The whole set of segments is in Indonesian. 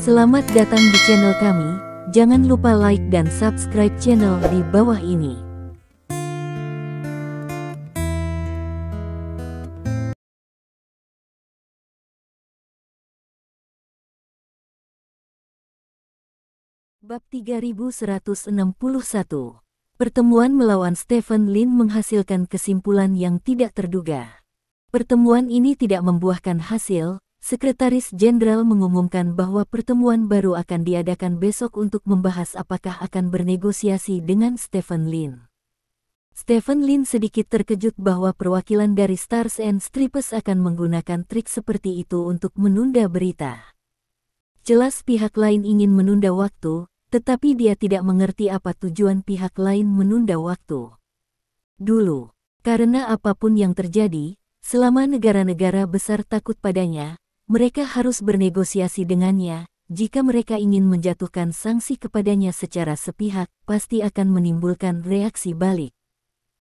Selamat datang di channel kami, jangan lupa like dan subscribe channel di bawah ini. Bab 3161. Pertemuan melawan Stephen Lin menghasilkan kesimpulan yang tidak terduga. Pertemuan ini tidak membuahkan hasil. Sekretaris Jenderal mengumumkan bahwa pertemuan baru akan diadakan besok untuk membahas apakah akan bernegosiasi dengan Stephen Lin. Stephen Lin sedikit terkejut bahwa perwakilan dari Stars and Stripes akan menggunakan trik seperti itu untuk menunda berita. Jelas pihak lain ingin menunda waktu, tetapi dia tidak mengerti apa tujuan pihak lain menunda waktu. Dulu, karena apapun yang terjadi, selama negara-negara besar takut padanya, mereka harus bernegosiasi dengannya. Jika mereka ingin menjatuhkan sanksi kepadanya secara sepihak, pasti akan menimbulkan reaksi balik.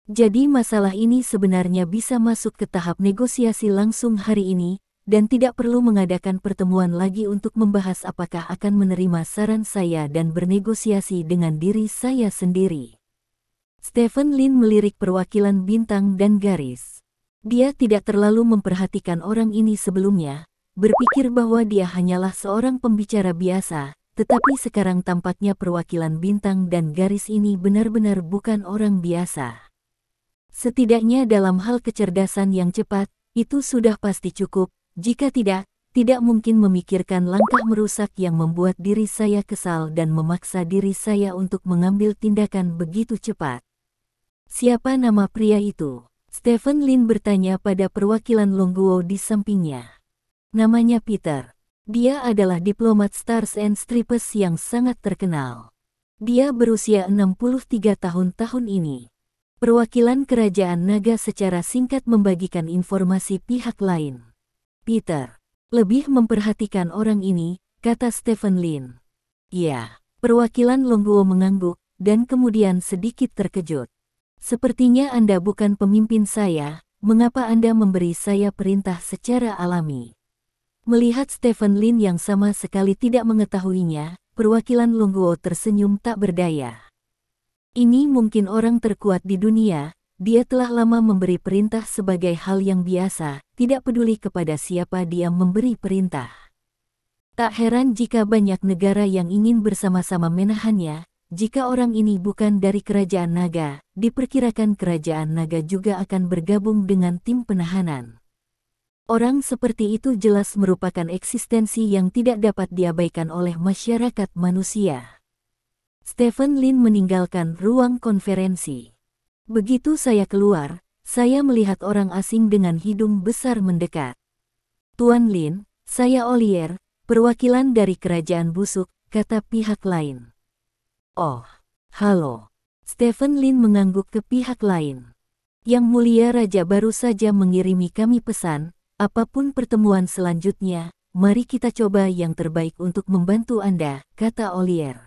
Jadi masalah ini sebenarnya bisa masuk ke tahap negosiasi langsung hari ini, dan tidak perlu mengadakan pertemuan lagi untuk membahas apakah akan menerima saran saya dan bernegosiasi dengan diri saya sendiri. Stephen Lin melirik perwakilan bintang dan garis. Dia tidak terlalu memperhatikan orang ini sebelumnya, berpikir bahwa dia hanyalah seorang pembicara biasa, tetapi sekarang tampaknya perwakilan bintang dan garis ini benar-benar bukan orang biasa. Setidaknya dalam hal kecerdasan yang cepat, itu sudah pasti cukup. Jika tidak mungkin memikirkan langkah merusak yang membuat diri saya kesal dan memaksa diri saya untuk mengambil tindakan begitu cepat. Siapa nama pria itu? Stephen Lin bertanya pada perwakilan Longguo di sampingnya. Namanya Peter. Dia adalah diplomat Stars and Stripes yang sangat terkenal. Dia berusia 63 tahun ini. Perwakilan kerajaan naga secara singkat membagikan informasi pihak lain. Peter lebih memperhatikan orang ini, kata Stephen Lin. Ya, perwakilan Longguo mengangguk, dan kemudian sedikit terkejut. Sepertinya Anda bukan pemimpin saya, mengapa Anda memberi saya perintah secara alami? Melihat Stephen Lin yang sama sekali tidak mengetahuinya, perwakilan Longguo tersenyum tak berdaya. Ini mungkin orang terkuat di dunia, dia telah lama memberi perintah sebagai hal yang biasa, tidak peduli kepada siapa dia memberi perintah. Tak heran jika banyak negara yang ingin bersama-sama menahannya. Jika orang ini bukan dari kerajaan naga, diperkirakan kerajaan naga juga akan bergabung dengan tim penahanan. Orang seperti itu jelas merupakan eksistensi yang tidak dapat diabaikan oleh masyarakat manusia. Stephen Lin meninggalkan ruang konferensi. Begitu saya keluar, saya melihat orang asing dengan hidung besar mendekat. Tuan Lin, saya Olier, perwakilan dari kerajaan busuk, kata pihak lain. Oh, halo. Stephen Lin mengangguk ke pihak lain. Yang mulia raja baru saja mengirimi kami pesan. Apapun pertemuan selanjutnya, mari kita coba yang terbaik untuk membantu Anda, kata Olier.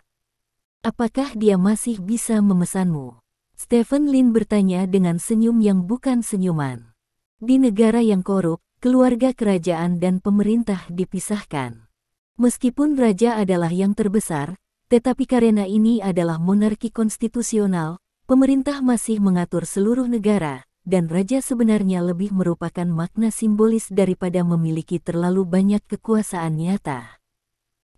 Apakah dia masih bisa memesanmu? Stephen Lin bertanya dengan senyum yang bukan senyuman. Di negara yang korup, keluarga kerajaan dan pemerintah dipisahkan. Meskipun raja adalah yang terbesar, tetapi karena ini adalah monarki konstitusional, pemerintah masih mengatur seluruh negara. Dan raja sebenarnya lebih merupakan makna simbolis daripada memiliki terlalu banyak kekuasaan nyata.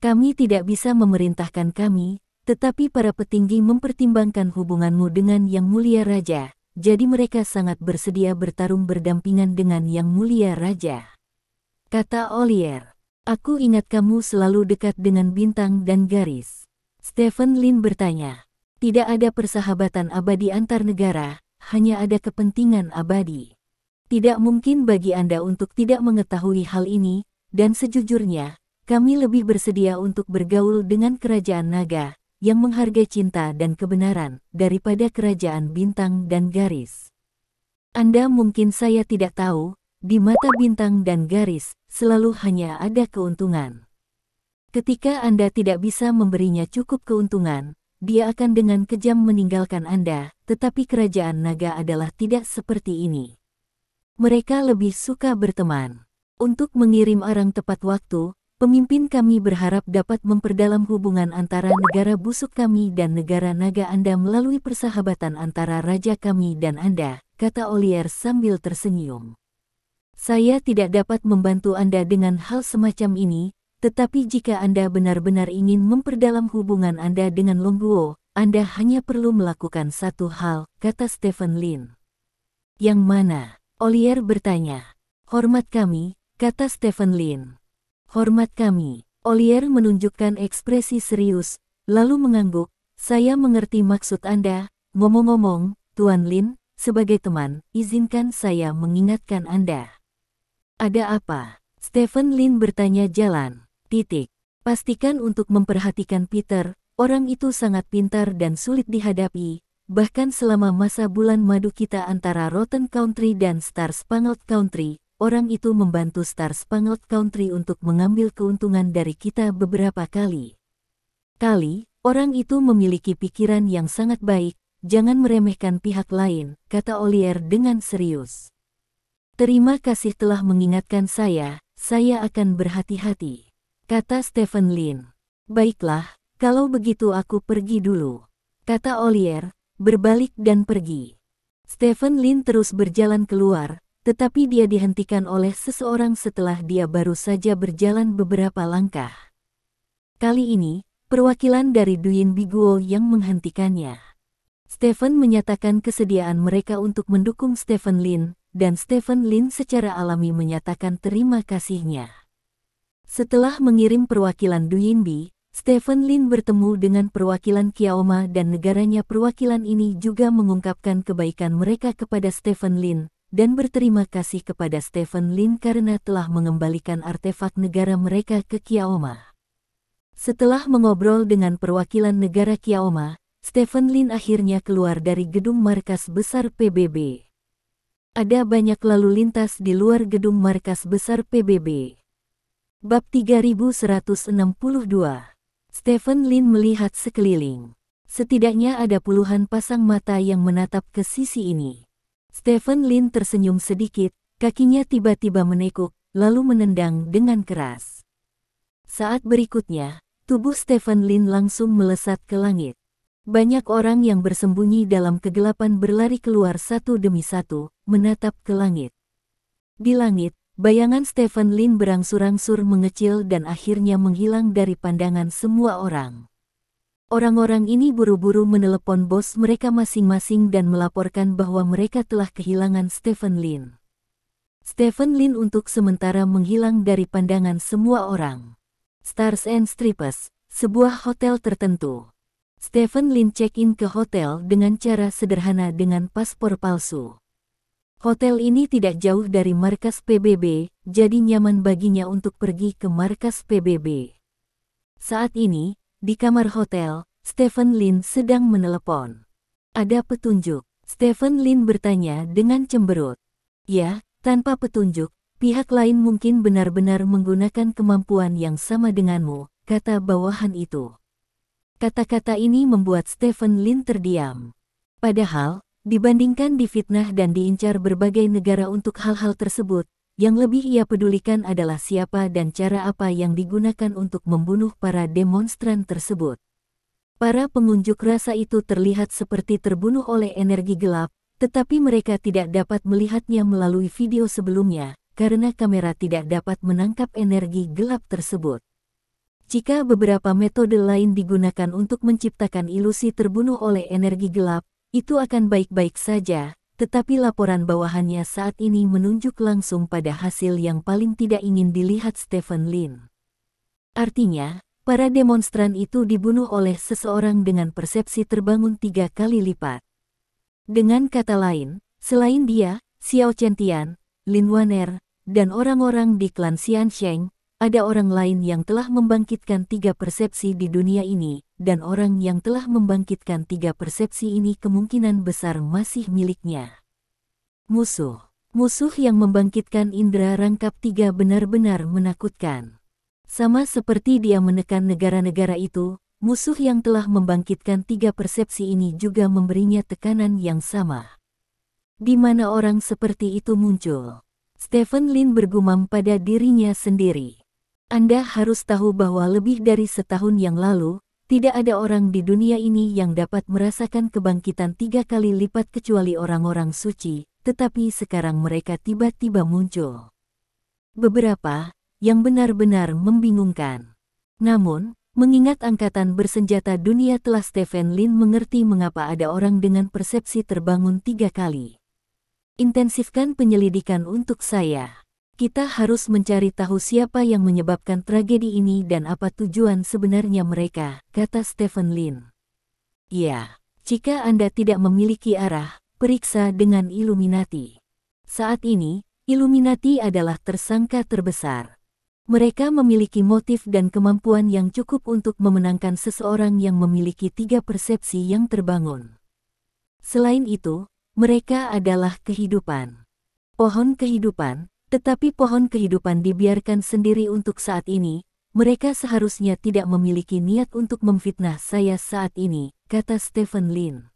Kami tidak bisa memerintahkan kami, tetapi para petinggi mempertimbangkan hubunganmu dengan Yang Mulia Raja, jadi mereka sangat bersedia bertarung berdampingan dengan Yang Mulia Raja. Kata Olier, aku ingat kamu selalu dekat dengan bintang dan garis. Stephen Lin bertanya, tidak ada persahabatan abadi antar negara, hanya ada kepentingan abadi. Tidak mungkin bagi Anda untuk tidak mengetahui hal ini, dan sejujurnya, kami lebih bersedia untuk bergaul dengan kerajaan naga, yang menghargai cinta dan kebenaran, daripada kerajaan bintang dan garis. Anda mungkin saya tidak tahu, di mata bintang dan garis, selalu hanya ada keuntungan. Ketika Anda tidak bisa memberinya cukup keuntungan, dia akan dengan kejam meninggalkan Anda, tetapi kerajaan naga adalah tidak seperti ini. Mereka lebih suka berteman. Untuk mengirim orang tepat waktu, Pemimpin kami berharap dapat memperdalam hubungan antara negara busuk kami dan negara naga Anda melalui persahabatan antara raja kami dan Anda, kata Ollier sambil tersenyum. Saya tidak dapat membantu Anda dengan hal semacam ini, tetapi jika Anda benar-benar ingin memperdalam hubungan Anda dengan Longguo, Anda hanya perlu melakukan satu hal, kata Stephen Lin. Yang mana? Ollier bertanya. Hormat kami, kata Stephen Lin. Hormat kami. Ollier menunjukkan ekspresi serius, lalu mengangguk. Saya mengerti maksud Anda. Ngomong-ngomong, Tuan Lin, sebagai teman, izinkan saya mengingatkan Anda. Ada apa? Stephen Lin bertanya jalan. Pastikan untuk memperhatikan Peter, orang itu sangat pintar dan sulit dihadapi, bahkan selama masa bulan madu kita antara Rotten Country dan Star Spangled Country. Orang itu membantu Star Spangled Country untuk mengambil keuntungan dari kita beberapa kali. Orang itu memiliki pikiran yang sangat baik, jangan meremehkan pihak lain, kata Ollier dengan serius. Terima kasih telah mengingatkan saya akan berhati-hati, kata Stephen Lin. Baiklah, kalau begitu aku pergi dulu, kata Ollier, berbalik dan pergi. Stephen Lin terus berjalan keluar, tetapi dia dihentikan oleh seseorang setelah dia baru saja berjalan beberapa langkah. Kali ini, perwakilan dari Duyin Biguo yang menghentikannya. Stephen menyatakan kesediaan mereka untuk mendukung Stephen Lin, dan Stephen Lin secara alami menyatakan terima kasihnya. Setelah mengirim perwakilan Duyinbi, Stephen Lin bertemu dengan perwakilan Kiaoma dan negaranya. Perwakilan ini juga mengungkapkan kebaikan mereka kepada Stephen Lin, dan berterima kasih kepada Stephen Lin karena telah mengembalikan artefak negara mereka ke Kiaoma. Setelah mengobrol dengan perwakilan negara Kiaoma, Stephen Lin akhirnya keluar dari gedung markas besar PBB. Ada banyak lalu lintas di luar gedung markas besar PBB. Bab 3162. Stephen Lin melihat sekeliling. Setidaknya ada puluhan pasang mata yang menatap ke sisi ini. Stephen Lin tersenyum sedikit, kakinya tiba-tiba menekuk, lalu menendang dengan keras. Saat berikutnya, tubuh Stephen Lin langsung melesat ke langit. Banyak orang yang bersembunyi dalam kegelapan berlari keluar satu demi satu, menatap ke langit. Di langit, bayangan Stephen Lin berangsur-angsur mengecil dan akhirnya menghilang dari pandangan semua orang. Orang-orang ini buru-buru menelepon bos mereka masing-masing dan melaporkan bahwa mereka telah kehilangan Stephen Lin. Stephen Lin untuk sementara menghilang dari pandangan semua orang. Stars and Stripes, sebuah hotel tertentu. Stephen Lin check-in ke hotel dengan cara sederhana dengan paspor palsu. Hotel ini tidak jauh dari markas PBB, jadi nyaman baginya untuk pergi ke markas PBB. Saat ini, di kamar hotel, Stephen Lin sedang menelepon. Ada petunjuk? Stephen Lin bertanya dengan cemberut. Ya, tanpa petunjuk, pihak lain mungkin benar-benar menggunakan kemampuan yang sama denganmu, kata bawahan itu. Kata-kata ini membuat Stephen Lin terdiam. Padahal, dibandingkan difitnah dan diincar berbagai negara untuk hal-hal tersebut, yang lebih ia pedulikan adalah siapa dan cara apa yang digunakan untuk membunuh para demonstran tersebut. Para pengunjuk rasa itu terlihat seperti terbunuh oleh energi gelap, tetapi mereka tidak dapat melihatnya melalui video sebelumnya, karena kamera tidak dapat menangkap energi gelap tersebut. Jika beberapa metode lain digunakan untuk menciptakan ilusi terbunuh oleh energi gelap, itu akan baik-baik saja. Tetapi laporan bawahannya saat ini menunjuk langsung pada hasil yang paling tidak ingin dilihat Stephen Lin. Artinya, para demonstran itu dibunuh oleh seseorang dengan persepsi terbangun 3 kali lipat. Dengan kata lain, selain dia, Xiao Chentian, Lin Waner, dan orang-orang di klan Xian Sheng, ada orang lain yang telah membangkitkan 3 persepsi di dunia ini, dan orang yang telah membangkitkan 3 persepsi ini kemungkinan besar masih miliknya. Musuh yang membangkitkan indera rangkap 3 benar-benar menakutkan. Sama seperti dia menekan negara-negara itu, musuh yang telah membangkitkan 3 persepsi ini juga memberinya tekanan yang sama. Di mana orang seperti itu muncul? Stephen Lin bergumam pada dirinya sendiri. Anda harus tahu bahwa lebih dari setahun yang lalu, tidak ada orang di dunia ini yang dapat merasakan kebangkitan 3 kali lipat kecuali orang-orang suci, tetapi sekarang mereka tiba-tiba muncul. Beberapa, yang benar-benar membingungkan. Namun, mengingat angkatan bersenjata dunia telah, Stephen Lin mengerti mengapa ada orang dengan persepsi terbangun 3 kali. Intensifkan penyelidikan untuk saya. Kita harus mencari tahu siapa yang menyebabkan tragedi ini dan apa tujuan sebenarnya mereka, kata Stephen Lin. Ya, jika Anda tidak memiliki arah, periksa dengan Illuminati. Saat ini, Illuminati adalah tersangka terbesar. Mereka memiliki motif dan kemampuan yang cukup untuk memenangkan seseorang yang memiliki 3 persepsi yang terbangun. Selain itu, mereka adalah kehidupan. Pohon kehidupan. Tetapi pohon kehidupan dibiarkan sendiri untuk saat ini, mereka seharusnya tidak memiliki niat untuk memfitnah saya saat ini, kata Stephen Lin.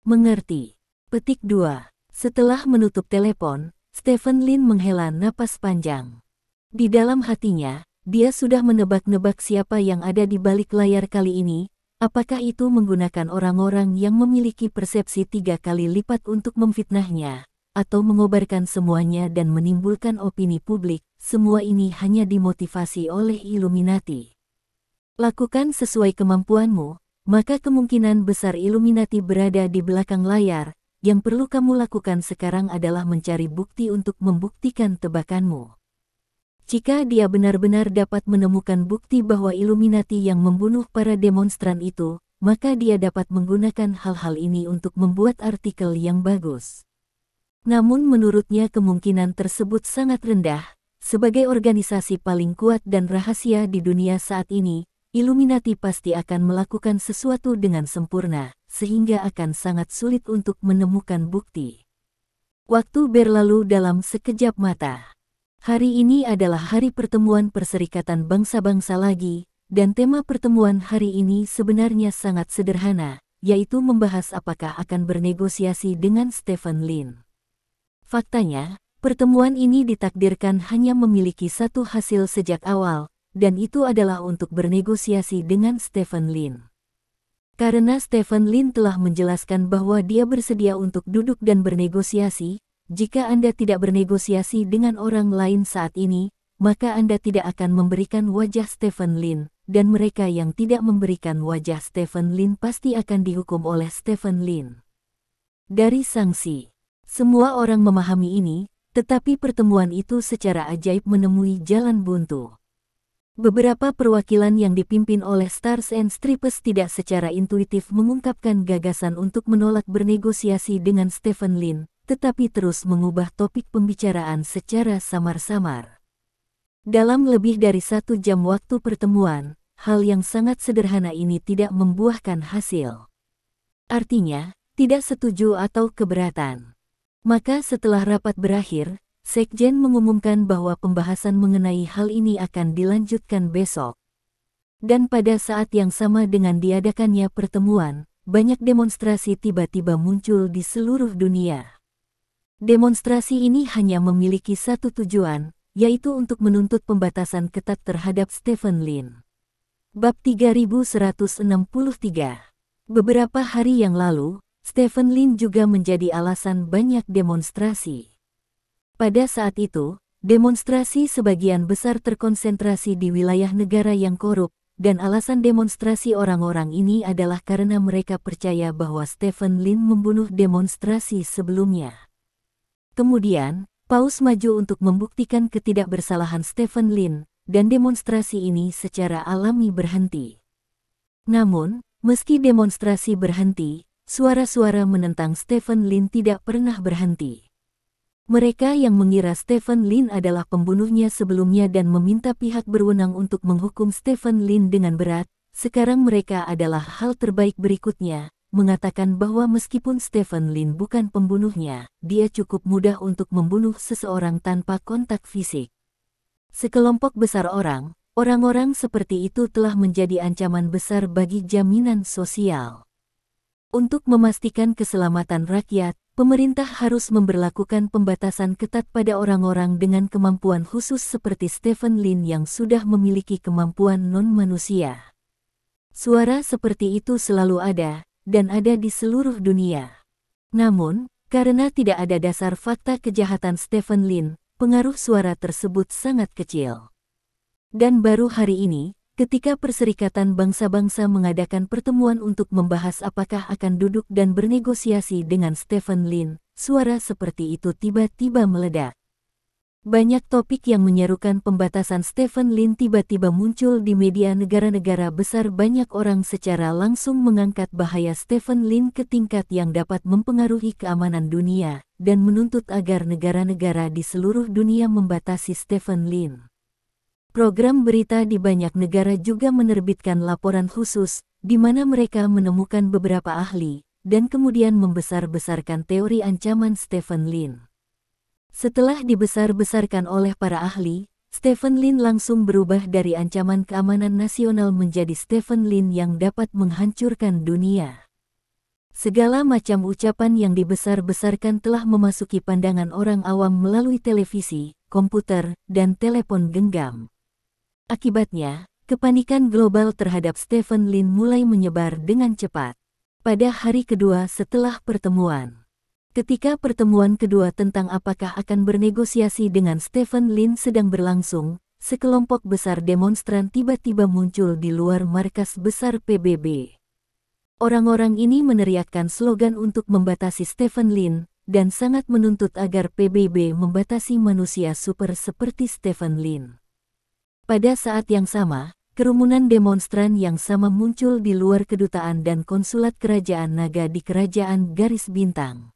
Mengerti. Petik 2. Setelah menutup telepon, Stephen Lin menghela napas panjang. Di dalam hatinya, dia sudah menebak-nebak siapa yang ada di balik layar kali ini, apakah itu menggunakan orang-orang yang memiliki persepsi 3 kali lipat untuk memfitnahnya, atau mengobarkan semuanya dan menimbulkan opini publik. Semua ini hanya dimotivasi oleh Illuminati. Lakukan sesuai kemampuanmu, maka kemungkinan besar Illuminati berada di belakang layar. Yang perlu kamu lakukan sekarang adalah mencari bukti untuk membuktikan tebakanmu. Jika dia benar-benar dapat menemukan bukti bahwa Illuminati yang membunuh para demonstran itu, maka dia dapat menggunakan hal-hal ini untuk membuat artikel yang bagus. Namun menurutnya kemungkinan tersebut sangat rendah. Sebagai organisasi paling kuat dan rahasia di dunia saat ini, Illuminati pasti akan melakukan sesuatu dengan sempurna, sehingga akan sangat sulit untuk menemukan bukti. Waktu berlalu dalam sekejap mata. Hari ini adalah hari pertemuan Perserikatan Bangsa-Bangsa lagi, dan tema pertemuan hari ini sebenarnya sangat sederhana, yaitu membahas apakah akan bernegosiasi dengan Stephen Lin. Faktanya, pertemuan ini ditakdirkan hanya memiliki satu hasil sejak awal, dan itu adalah untuk bernegosiasi dengan Stephen Lin. Karena Stephen Lin telah menjelaskan bahwa dia bersedia untuk duduk dan bernegosiasi, jika Anda tidak bernegosiasi dengan orang lain saat ini, maka Anda tidak akan memberikan wajah Stephen Lin, dan mereka yang tidak memberikan wajah Stephen Lin pasti akan dihukum oleh Stephen Lin. Dari sanksi. Semua orang memahami ini, tetapi pertemuan itu secara ajaib menemui jalan buntu. Beberapa perwakilan yang dipimpin oleh Stars and Stripes tidak secara intuitif mengungkapkan gagasan untuk menolak bernegosiasi dengan Stephen Lin, tetapi terus mengubah topik pembicaraan secara samar-samar. Dalam lebih dari 1 jam waktu pertemuan, hal yang sangat sederhana ini tidak membuahkan hasil. Artinya, tidak setuju atau keberatan. Maka setelah rapat berakhir, Sekjen mengumumkan bahwa pembahasan mengenai hal ini akan dilanjutkan besok. Dan pada saat yang sama dengan diadakannya pertemuan, banyak demonstrasi tiba-tiba muncul di seluruh dunia. Demonstrasi ini hanya memiliki satu tujuan, yaitu untuk menuntut pembatasan ketat terhadap Stephen Lin. Bab 3163. Beberapa hari yang lalu, Stephen Lin juga menjadi alasan banyak demonstrasi. Pada saat itu, demonstrasi sebagian besar terkonsentrasi di wilayah negara yang korup, dan alasan demonstrasi orang-orang ini adalah karena mereka percaya bahwa Stephen Lin membunuh demonstrasi sebelumnya. Kemudian, Paus maju untuk membuktikan ketidakbersalahan Stephen Lin, dan demonstrasi ini secara alami berhenti. Namun, meski demonstrasi berhenti, suara-suara menentang Stephen Lin tidak pernah berhenti. Mereka yang mengira Stephen Lin adalah pembunuhnya sebelumnya dan meminta pihak berwenang untuk menghukum Stephen Lin dengan berat, sekarang mereka adalah hal terbaik berikutnya, mengatakan bahwa meskipun Stephen Lin bukan pembunuhnya, dia cukup mudah untuk membunuh seseorang tanpa kontak fisik. Sekelompok besar orang-orang seperti itu telah menjadi ancaman besar bagi jaminan sosial. Untuk memastikan keselamatan rakyat, pemerintah harus memberlakukan pembatasan ketat pada orang-orang dengan kemampuan khusus seperti Stephen Lin yang sudah memiliki kemampuan non-manusia. Suara seperti itu selalu ada, dan ada di seluruh dunia. Namun, karena tidak ada dasar fakta kejahatan Stephen Lin, pengaruh suara tersebut sangat kecil. Dan baru hari ini, ketika Perserikatan Bangsa-Bangsa mengadakan pertemuan untuk membahas apakah akan duduk dan bernegosiasi dengan Stephen Lin, suara seperti itu tiba-tiba meledak. Banyak topik yang menyerukan pembatasan Stephen Lin tiba-tiba muncul di media negara-negara besar. Banyak orang secara langsung mengangkat bahaya Stephen Lin ke tingkat yang dapat mempengaruhi keamanan dunia, dan menuntut agar negara-negara di seluruh dunia membatasi Stephen Lin. Program berita di banyak negara juga menerbitkan laporan khusus, di mana mereka menemukan beberapa ahli, dan kemudian membesar-besarkan teori ancaman Stephen Lin. Setelah dibesar-besarkan oleh para ahli, Stephen Lin langsung berubah dari ancaman keamanan nasional menjadi Stephen Lin yang dapat menghancurkan dunia. Segala macam ucapan yang dibesar-besarkan telah memasuki pandangan orang awam melalui televisi, komputer, dan telepon genggam. Akibatnya, kepanikan global terhadap Stephen Lin mulai menyebar dengan cepat. Pada hari kedua setelah pertemuan, ketika pertemuan kedua tentang apakah akan bernegosiasi dengan Stephen Lin sedang berlangsung, sekelompok besar demonstran tiba-tiba muncul di luar markas besar PBB. Orang-orang ini meneriakkan slogan untuk membatasi Stephen Lin, dan sangat menuntut agar PBB membatasi manusia super seperti Stephen Lin. Pada saat yang sama, kerumunan demonstran yang sama muncul di luar kedutaan dan konsulat kerajaan Naga di Kerajaan Garis Bintang.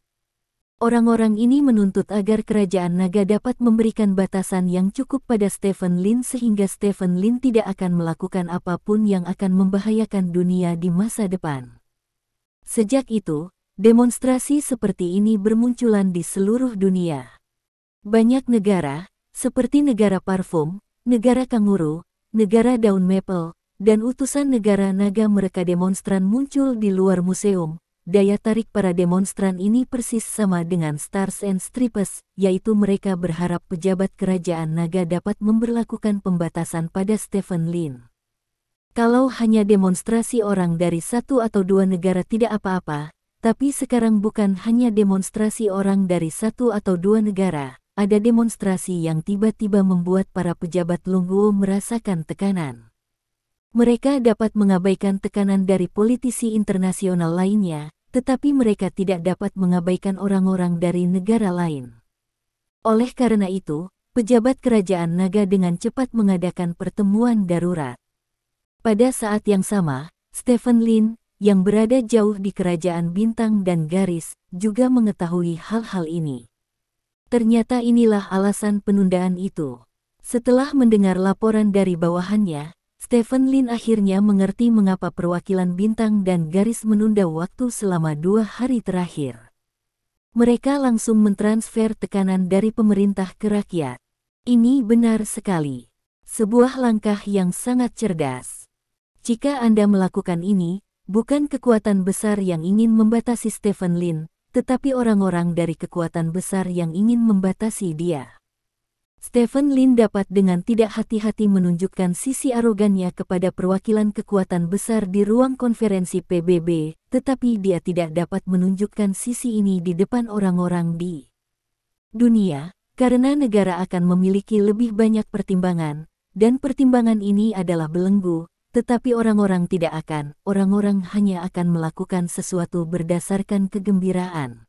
Orang-orang ini menuntut agar Kerajaan Naga dapat memberikan batasan yang cukup pada Stephen Lin sehingga Stephen Lin tidak akan melakukan apapun yang akan membahayakan dunia di masa depan. Sejak itu, demonstrasi seperti ini bermunculan di seluruh dunia. Banyak negara, seperti negara parfum, negara kanguru, negara daun maple, dan utusan negara naga mereka demonstran muncul di luar museum. Daya tarik para demonstran ini persis sama dengan Stars and Stripes, yaitu mereka berharap pejabat kerajaan naga dapat memberlakukan pembatasan pada Stephen Lin. Kalau hanya demonstrasi orang dari satu atau dua negara tidak apa-apa, tapi sekarang bukan hanya demonstrasi orang dari satu atau dua negara. Ada demonstrasi yang tiba-tiba membuat para pejabat Lungguo merasakan tekanan. Mereka dapat mengabaikan tekanan dari politisi internasional lainnya, tetapi mereka tidak dapat mengabaikan orang-orang dari negara lain. Oleh karena itu, pejabat kerajaan naga dengan cepat mengadakan pertemuan darurat. Pada saat yang sama, Stephen Lin, yang berada jauh di Kerajaan Bintang dan Garis, juga mengetahui hal-hal ini. Ternyata inilah alasan penundaan itu. Setelah mendengar laporan dari bawahannya, Stephen Lin akhirnya mengerti mengapa perwakilan Bintang dan Garis menunda waktu selama 2 hari terakhir. Mereka langsung mentransfer tekanan dari pemerintah ke rakyat. Ini benar sekali. Sebuah langkah yang sangat cerdas. Jika Anda melakukan ini, bukan kekuatan besar yang ingin membatasi Stephen Lin, tetapi orang-orang dari kekuatan besar yang ingin membatasi dia. Stephen Lin dapat dengan tidak hati-hati menunjukkan sisi arogannya kepada perwakilan kekuatan besar di ruang konferensi PBB, tetapi dia tidak dapat menunjukkan sisi ini di depan orang-orang di dunia, karena negara akan memiliki lebih banyak pertimbangan, dan pertimbangan ini adalah belenggu, tetapi orang-orang tidak akan, orang-orang hanya akan melakukan sesuatu berdasarkan kegembiraan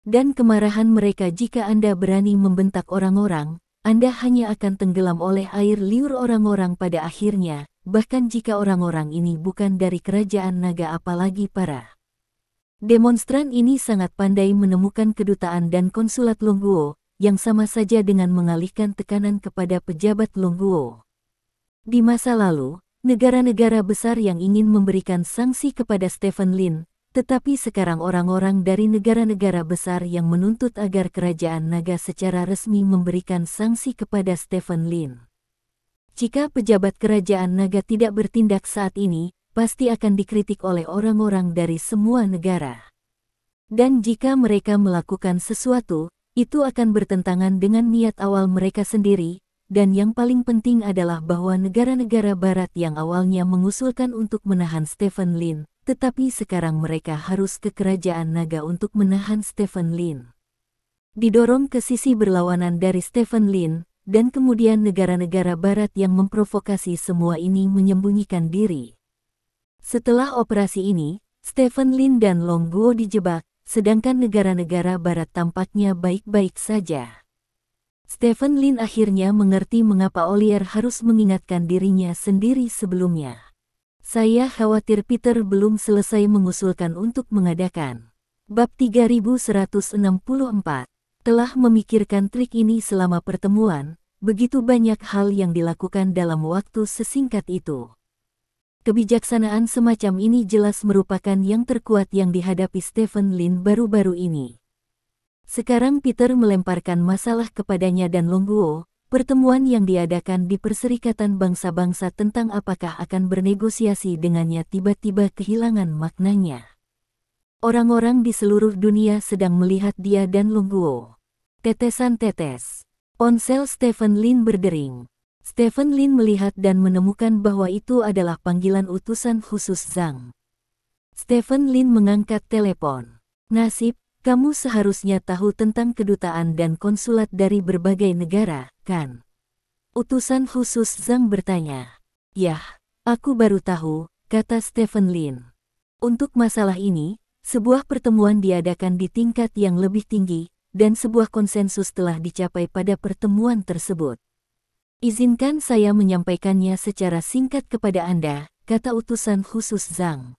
dan kemarahan mereka. Jika Anda berani membentak orang-orang, Anda hanya akan tenggelam oleh air liur orang-orang pada akhirnya, bahkan jika orang-orang ini bukan dari kerajaan naga apalagi para demonstran ini sangat pandai menemukan kedutaan dan konsulat Lungguo, yang sama saja dengan mengalihkan tekanan kepada pejabat Lungguo. Di masa lalu, negara-negara besar yang ingin memberikan sanksi kepada Stephen Lin, tetapi sekarang orang-orang dari negara-negara besar yang menuntut agar kerajaan naga secara resmi memberikan sanksi kepada Stephen Lin. Jika pejabat kerajaan naga tidak bertindak saat ini, pasti akan dikritik oleh orang-orang dari semua negara. Dan jika mereka melakukan sesuatu, itu akan bertentangan dengan niat awal mereka sendiri, dan yang paling penting adalah bahwa negara-negara barat yang awalnya mengusulkan untuk menahan Stephen Lin, tetapi sekarang mereka harus ke kerajaan naga untuk menahan Stephen Lin. Didorong ke sisi berlawanan dari Stephen Lin, dan kemudian negara-negara barat yang memprovokasi semua ini menyembunyikan diri. Setelah operasi ini, Stephen Lin dan Long Guo dijebak, sedangkan negara-negara barat tampaknya baik-baik saja. Stephen Lin akhirnya mengerti mengapa Oliver harus mengingatkan dirinya sendiri sebelumnya. Saya khawatir Peter belum selesai mengusulkan untuk mengadakan. Bab 3164. Telah memikirkan trik ini selama pertemuan, begitu banyak hal yang dilakukan dalam waktu sesingkat itu. Kebijaksanaan semacam ini jelas merupakan yang terkuat yang dihadapi Stephen Lin baru-baru ini. Sekarang Peter melemparkan masalah kepadanya dan Long Guo. Pertemuan yang diadakan di Perserikatan Bangsa-Bangsa tentang apakah akan bernegosiasi dengannya tiba-tiba kehilangan maknanya. Orang-orang di seluruh dunia sedang melihat dia dan Long Guo. Tetesan tetes. Ponsel Stephen Lin berdering. Stephen Lin melihat dan menemukan bahwa itu adalah panggilan utusan khusus Zhang. Stephen Lin mengangkat telepon. Nasib, kamu seharusnya tahu tentang kedutaan dan konsulat dari berbagai negara, kan? Utusan khusus Zhang bertanya. Yah, aku baru tahu, kata Stephen Lin. Untuk masalah ini, sebuah pertemuan diadakan di tingkat yang lebih tinggi, dan sebuah konsensus telah dicapai pada pertemuan tersebut. Izinkan saya menyampaikannya secara singkat kepada Anda, kata utusan khusus Zhang.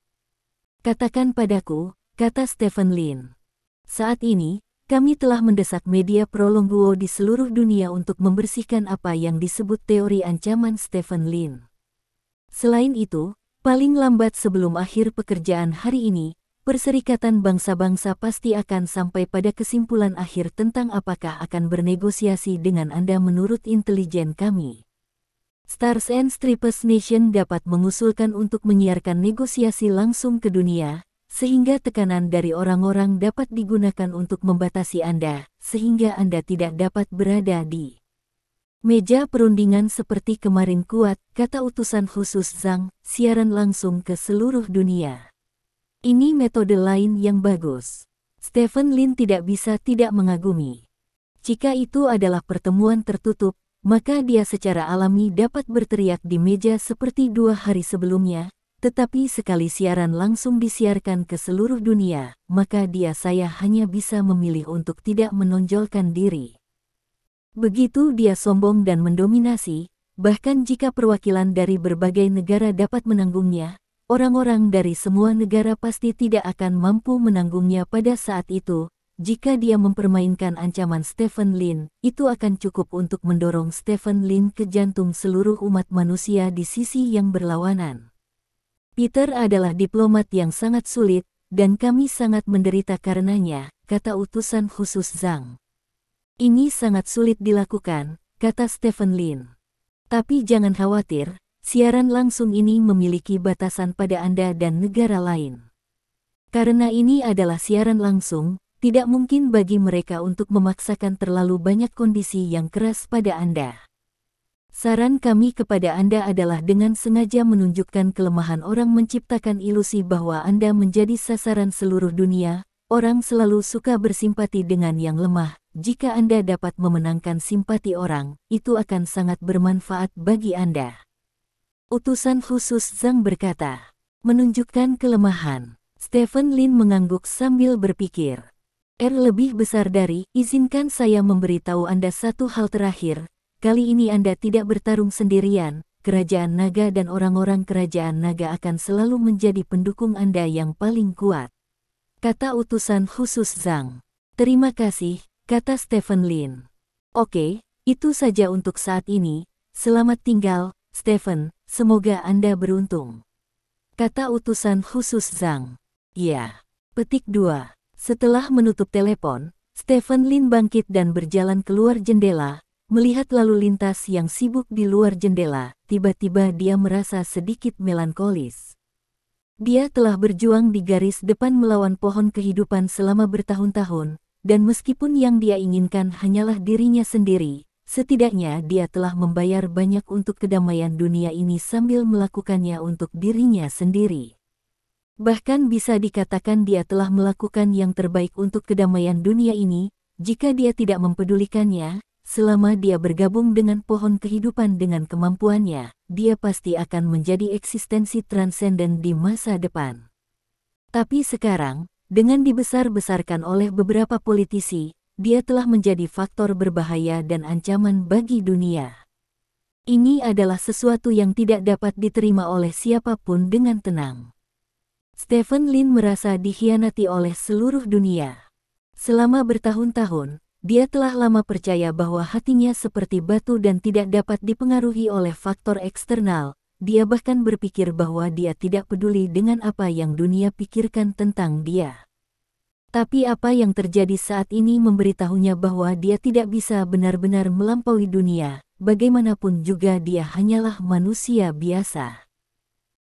Katakan padaku, kata Stephen Lin. Saat ini, kami telah mendesak media pro Long Guo di seluruh dunia untuk membersihkan apa yang disebut teori ancaman Stephen Lin. Selain itu, paling lambat sebelum akhir pekerjaan hari ini, Perserikatan Bangsa-Bangsa pasti akan sampai pada kesimpulan akhir tentang apakah akan bernegosiasi dengan Anda menurut intelijen kami. Stars and Stripes Nation dapat mengusulkan untuk menyiarkan negosiasi langsung ke dunia, sehingga tekanan dari orang-orang dapat digunakan untuk membatasi Anda, sehingga Anda tidak dapat berada di meja perundingan seperti kemarin kuat, kata utusan khusus Zhang, siaran langsung ke seluruh dunia. Ini metode lain yang bagus. Stephen Lin tidak bisa tidak mengagumi. Jika itu adalah pertemuan tertutup, maka dia secara alami dapat berteriak di meja seperti 2 hari sebelumnya, tetapi sekali siaran langsung disiarkan ke seluruh dunia, maka saya hanya bisa memilih untuk tidak menonjolkan diri. Begitu dia sombong dan mendominasi, bahkan jika perwakilan dari berbagai negara dapat menanggungnya, orang-orang dari semua negara pasti tidak akan mampu menanggungnya pada saat itu. Jika dia mempermainkan ancaman Stephen Lin, itu akan cukup untuk mendorong Stephen Lin ke jantung seluruh umat manusia di sisi yang berlawanan. Peter adalah diplomat yang sangat sulit, dan kami sangat menderita karenanya, kata utusan khusus Zhang. Ini sangat sulit dilakukan, kata Stephen Lin. Tapi jangan khawatir, siaran langsung ini memiliki batasan pada Anda dan negara lain. Karena ini adalah siaran langsung, tidak mungkin bagi mereka untuk memaksakan terlalu banyak kondisi yang keras pada Anda. Saran kami kepada Anda adalah dengan sengaja menunjukkan kelemahan orang menciptakan ilusi bahwa Anda menjadi sasaran seluruh dunia. Orang selalu suka bersimpati dengan yang lemah. Jika Anda dapat memenangkan simpati orang, itu akan sangat bermanfaat bagi Anda. Utusan khusus Zhang berkata, menunjukkan kelemahan. Stephen Lin mengangguk sambil berpikir. Lebih besar dari, izinkan saya memberitahu Anda satu hal terakhir. Kali ini Anda tidak bertarung sendirian, Kerajaan Naga dan orang-orang Kerajaan Naga akan selalu menjadi pendukung Anda yang paling kuat. Kata utusan khusus Zhang. Terima kasih, kata Stephen Lin. Oke, itu saja untuk saat ini. Selamat tinggal, Stephen, semoga Anda beruntung. Kata utusan khusus Zhang. Ya. Petik 2. Setelah menutup telepon, Stephen Lin bangkit dan berjalan keluar jendela. Melihat lalu lintas yang sibuk di luar jendela, tiba-tiba dia merasa sedikit melankolis. Dia telah berjuang di garis depan melawan pohon kehidupan selama bertahun-tahun, dan meskipun yang dia inginkan hanyalah dirinya sendiri, setidaknya dia telah membayar banyak untuk kedamaian dunia ini sambil melakukannya untuk dirinya sendiri. Bahkan bisa dikatakan dia telah melakukan yang terbaik untuk kedamaian dunia ini, jika dia tidak mempedulikannya. Selama dia bergabung dengan pohon kehidupan dengan kemampuannya, dia pasti akan menjadi eksistensi transenden di masa depan. Tapi sekarang, dengan dibesar-besarkan oleh beberapa politisi, dia telah menjadi faktor berbahaya dan ancaman bagi dunia. Ini adalah sesuatu yang tidak dapat diterima oleh siapapun dengan tenang. Stephen Lin merasa dikhianati oleh seluruh dunia. Selama bertahun-tahun, dia telah lama percaya bahwa hatinya seperti batu dan tidak dapat dipengaruhi oleh faktor eksternal. Dia bahkan berpikir bahwa dia tidak peduli dengan apa yang dunia pikirkan tentang dia. Tapi apa yang terjadi saat ini memberitahunya bahwa dia tidak bisa benar-benar melampaui dunia, bagaimanapun juga dia hanyalah manusia biasa.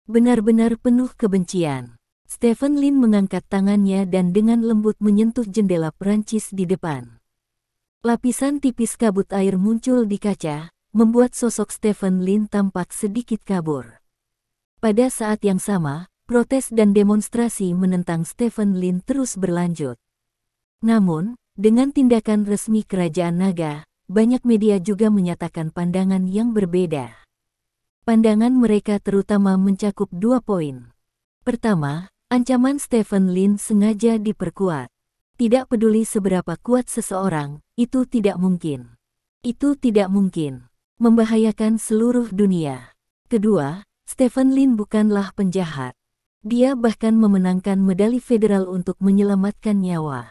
Benar-benar penuh kebencian. Stephen Lin mengangkat tangannya dan dengan lembut menyentuh jendela Prancis di depan. Lapisan tipis kabut air muncul di kaca, membuat sosok Stephen Lin tampak sedikit kabur. Pada saat yang sama, protes dan demonstrasi menentang Stephen Lin terus berlanjut. Namun, dengan tindakan resmi Kerajaan Naga, banyak media juga menyatakan pandangan yang berbeda. Pandangan mereka terutama mencakup 2 poin. Pertama, ancaman Stephen Lin sengaja diperkuat. Tidak peduli seberapa kuat seseorang, itu tidak mungkin. Itu tidak mungkin. Membahayakan seluruh dunia. Kedua, Stephen Lin bukanlah penjahat. Dia bahkan memenangkan medali federal untuk menyelamatkan nyawa.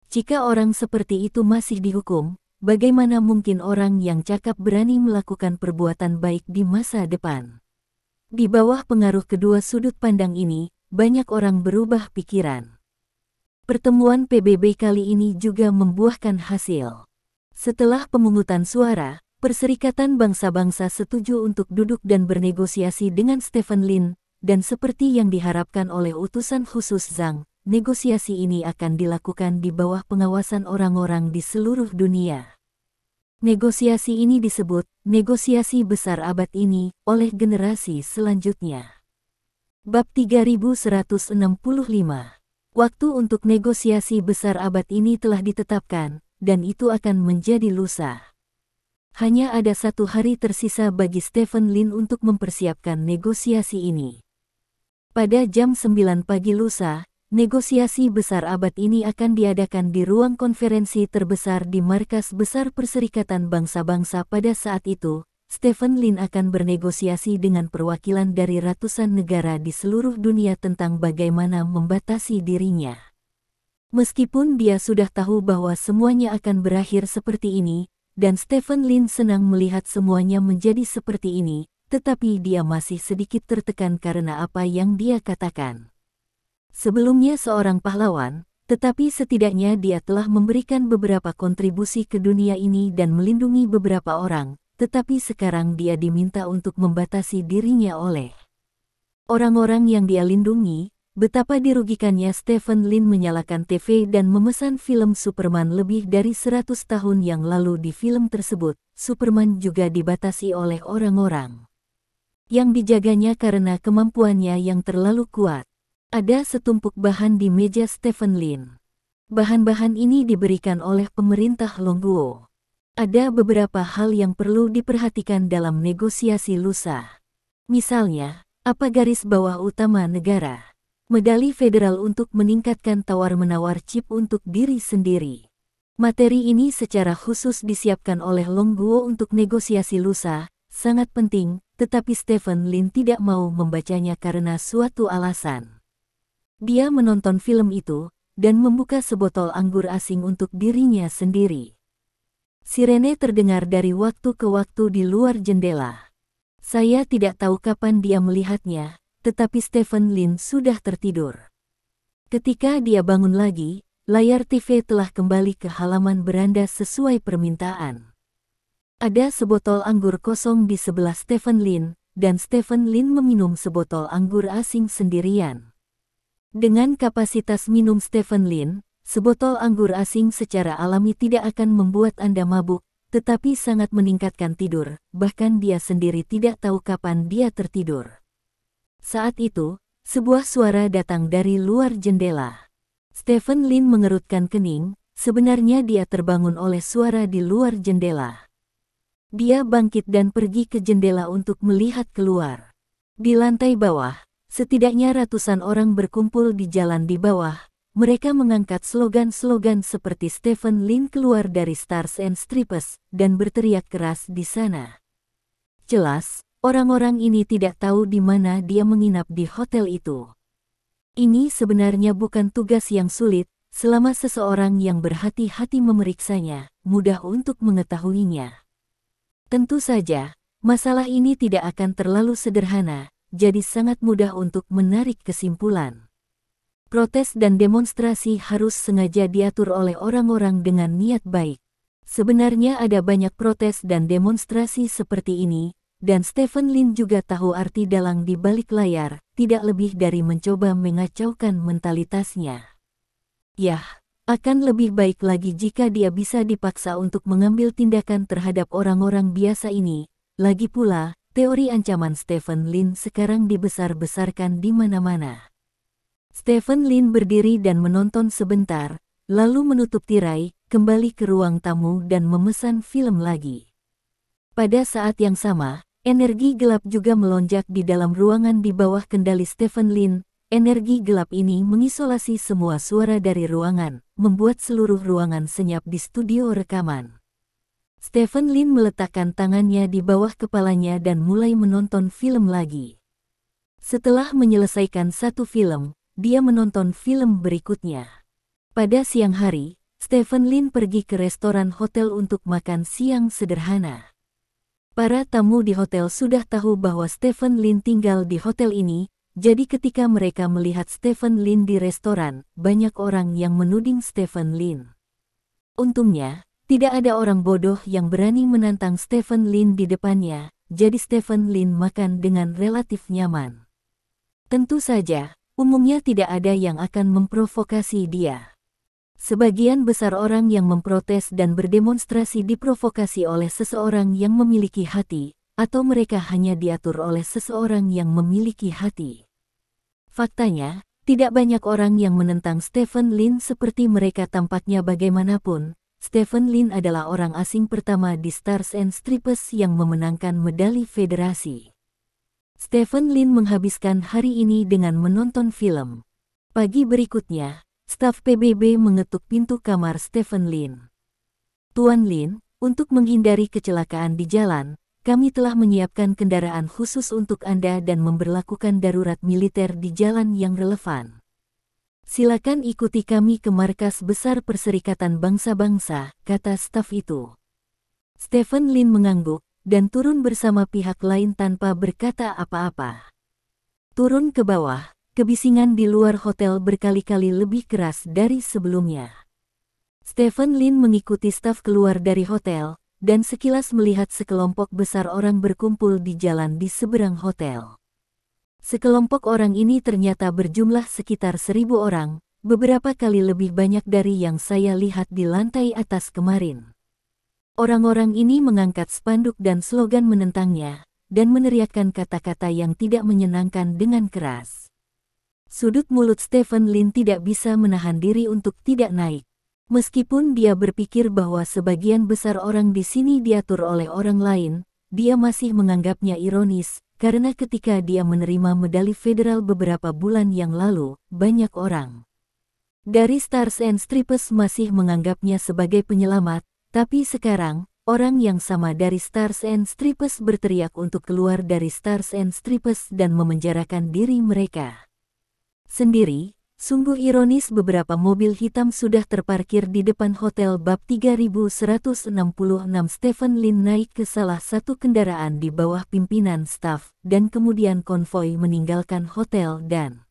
Jika orang seperti itu masih dihukum, bagaimana mungkin orang yang cakap berani melakukan perbuatan baik di masa depan? Di bawah pengaruh kedua sudut pandang ini, banyak orang berubah pikiran. Pertemuan PBB kali ini juga membuahkan hasil. Setelah pemungutan suara, Perserikatan Bangsa-Bangsa setuju untuk duduk dan bernegosiasi dengan Stephen Lin, dan seperti yang diharapkan oleh utusan khusus Zhang, negosiasi ini akan dilakukan di bawah pengawasan orang-orang di seluruh dunia. Negosiasi ini disebut negosiasi besar abad ini oleh generasi selanjutnya. Bab 3165. Waktu untuk negosiasi besar abad ini telah ditetapkan, dan itu akan menjadi lusa. Hanya ada 1 hari tersisa bagi Stephen Lin untuk mempersiapkan negosiasi ini. Pada jam 9 pagi lusa, negosiasi besar abad ini akan diadakan di ruang konferensi terbesar di Markas Besar Perserikatan Bangsa-Bangsa. Pada saat itu, Stephen Lin akan bernegosiasi dengan perwakilan dari ratusan negara di seluruh dunia tentang bagaimana membatasi dirinya. Meskipun dia sudah tahu bahwa semuanya akan berakhir seperti ini, dan Stephen Lin senang melihat semuanya menjadi seperti ini, tetapi dia masih sedikit tertekan karena apa yang dia katakan. Sebelumnya seorang pahlawan, tetapi setidaknya dia telah memberikan beberapa kontribusi ke dunia ini dan melindungi beberapa orang. Tetapi sekarang dia diminta untuk membatasi dirinya oleh orang-orang yang dia lindungi. Betapa dirugikannya Stephen Lin menyalakan TV dan memesan film Superman lebih dari 100 tahun yang lalu. Di film tersebut, Superman juga dibatasi oleh orang-orang yang dijaganya karena kemampuannya yang terlalu kuat. Ada setumpuk bahan di meja Stephen Lin. Bahan-bahan ini diberikan oleh pemerintah Longguo. Ada beberapa hal yang perlu diperhatikan dalam negosiasi lusa. Misalnya, apa garis bawah utama negara? Medali federal untuk meningkatkan tawar-menawar chip untuk diri sendiri. Materi ini secara khusus disiapkan oleh Longguo untuk negosiasi lusa, sangat penting, tetapi Stephen Lin tidak mau membacanya karena suatu alasan. Dia menonton film itu, dan membuka sebotol anggur asing untuk dirinya sendiri. Sirene terdengar dari waktu ke waktu di luar jendela. Saya tidak tahu kapan dia melihatnya, tetapi Stephen Lin sudah tertidur. Ketika dia bangun lagi, layar TV telah kembali ke halaman beranda sesuai permintaan. Ada sebotol anggur kosong di sebelah Stephen Lin, dan Stephen Lin meminum sebotol anggur asing sendirian. Dengan kapasitas minum Stephen Lin, sebotol anggur asing secara alami tidak akan membuat Anda mabuk, tetapi sangat meningkatkan tidur, bahkan dia sendiri tidak tahu kapan dia tertidur. Saat itu, sebuah suara datang dari luar jendela. Stephen Lin mengerutkan kening, sebenarnya dia terbangun oleh suara di luar jendela. Dia bangkit dan pergi ke jendela untuk melihat keluar. Di lantai bawah, setidaknya ratusan orang berkumpul di jalan di bawah. Mereka mengangkat slogan-slogan seperti Stephen Lin keluar dari Stars and Stripes dan berteriak keras di sana. Jelas, orang-orang ini tidak tahu di mana dia menginap di hotel itu. Ini sebenarnya bukan tugas yang sulit, selama seseorang yang berhati-hati memeriksanya, mudah untuk mengetahuinya. Tentu saja, masalah ini tidak akan terlalu sederhana, jadi sangat mudah untuk menarik kesimpulan. Protes dan demonstrasi harus sengaja diatur oleh orang-orang dengan niat baik. Sebenarnya ada banyak protes dan demonstrasi seperti ini, dan Stephen Lin juga tahu arti dalang di balik layar, tidak lebih dari mencoba mengacaukan mentalitasnya. Yah, akan lebih baik lagi jika dia bisa dipaksa untuk mengambil tindakan terhadap orang-orang biasa ini. Lagi pula, teori ancaman Stephen Lin sekarang dibesar-besarkan di mana-mana. Stephen Lin berdiri dan menonton sebentar, lalu menutup tirai, kembali ke ruang tamu dan memesan film lagi. Pada saat yang sama, energi gelap juga melonjak di dalam ruangan di bawah kendali Stephen Lin. Energi gelap ini mengisolasi semua suara dari ruangan, membuat seluruh ruangan senyap di studio rekaman. Stephen Lin meletakkan tangannya di bawah kepalanya dan mulai menonton film lagi. Setelah menyelesaikan satu film, dia menonton film berikutnya. Pada siang hari, Stephen Lin pergi ke restoran hotel untuk makan siang sederhana. Para tamu di hotel sudah tahu bahwa Stephen Lin tinggal di hotel ini. Jadi ketika mereka melihat Stephen Lin di restoran, banyak orang yang menuding Stephen Lin. Untungnya, tidak ada orang bodoh yang berani menantang Stephen Lin di depannya, jadi Stephen Lin makan dengan relatif nyaman. Tentu saja, umumnya tidak ada yang akan memprovokasi dia. Sebagian besar orang yang memprotes dan berdemonstrasi diprovokasi oleh seseorang yang memiliki hati, atau mereka hanya diatur oleh seseorang yang memiliki hati. Faktanya, tidak banyak orang yang menentang Stephen Lin seperti mereka tampaknya bagaimanapun. Stephen Lin adalah orang asing pertama di Stars and Stripes yang memenangkan medali federasi. Stephen Lin menghabiskan hari ini dengan menonton film. Pagi berikutnya, staf PBB mengetuk pintu kamar Stephen Lin. Tuan Lin, untuk menghindari kecelakaan di jalan, kami telah menyiapkan kendaraan khusus untuk Anda dan memberlakukan darurat militer di jalan yang relevan. Silakan ikuti kami ke markas besar Perserikatan Bangsa-Bangsa, kata staf itu. Stephen Lin mengangguk dan turun bersama pihak lain tanpa berkata apa-apa. Turun ke bawah, kebisingan di luar hotel berkali-kali lebih keras dari sebelumnya. Stephen Lin mengikuti staf keluar dari hotel, dan sekilas melihat sekelompok besar orang berkumpul di jalan di seberang hotel. Sekelompok orang ini ternyata berjumlah sekitar 1.000 orang, beberapa kali lebih banyak dari yang saya lihat di lantai atas kemarin. Orang-orang ini mengangkat spanduk dan slogan menentangnya, dan meneriakkan kata-kata yang tidak menyenangkan dengan keras. Sudut mulut Stephen Lin tidak bisa menahan diri untuk tidak naik. Meskipun dia berpikir bahwa sebagian besar orang di sini diatur oleh orang lain, dia masih menganggapnya ironis, karena ketika dia menerima medali federal beberapa bulan yang lalu, banyak orang dari Stars and Stripes masih menganggapnya sebagai penyelamat, tapi sekarang, orang yang sama dari Stars and Stripes berteriak untuk keluar dari Stars and Stripes dan memenjarakan diri mereka sendiri. Sungguh ironis, beberapa mobil hitam sudah terparkir di depan hotel bab 3166. Stephen Lin naik ke salah satu kendaraan di bawah pimpinan staf, dan kemudian konvoi meninggalkan hotel dan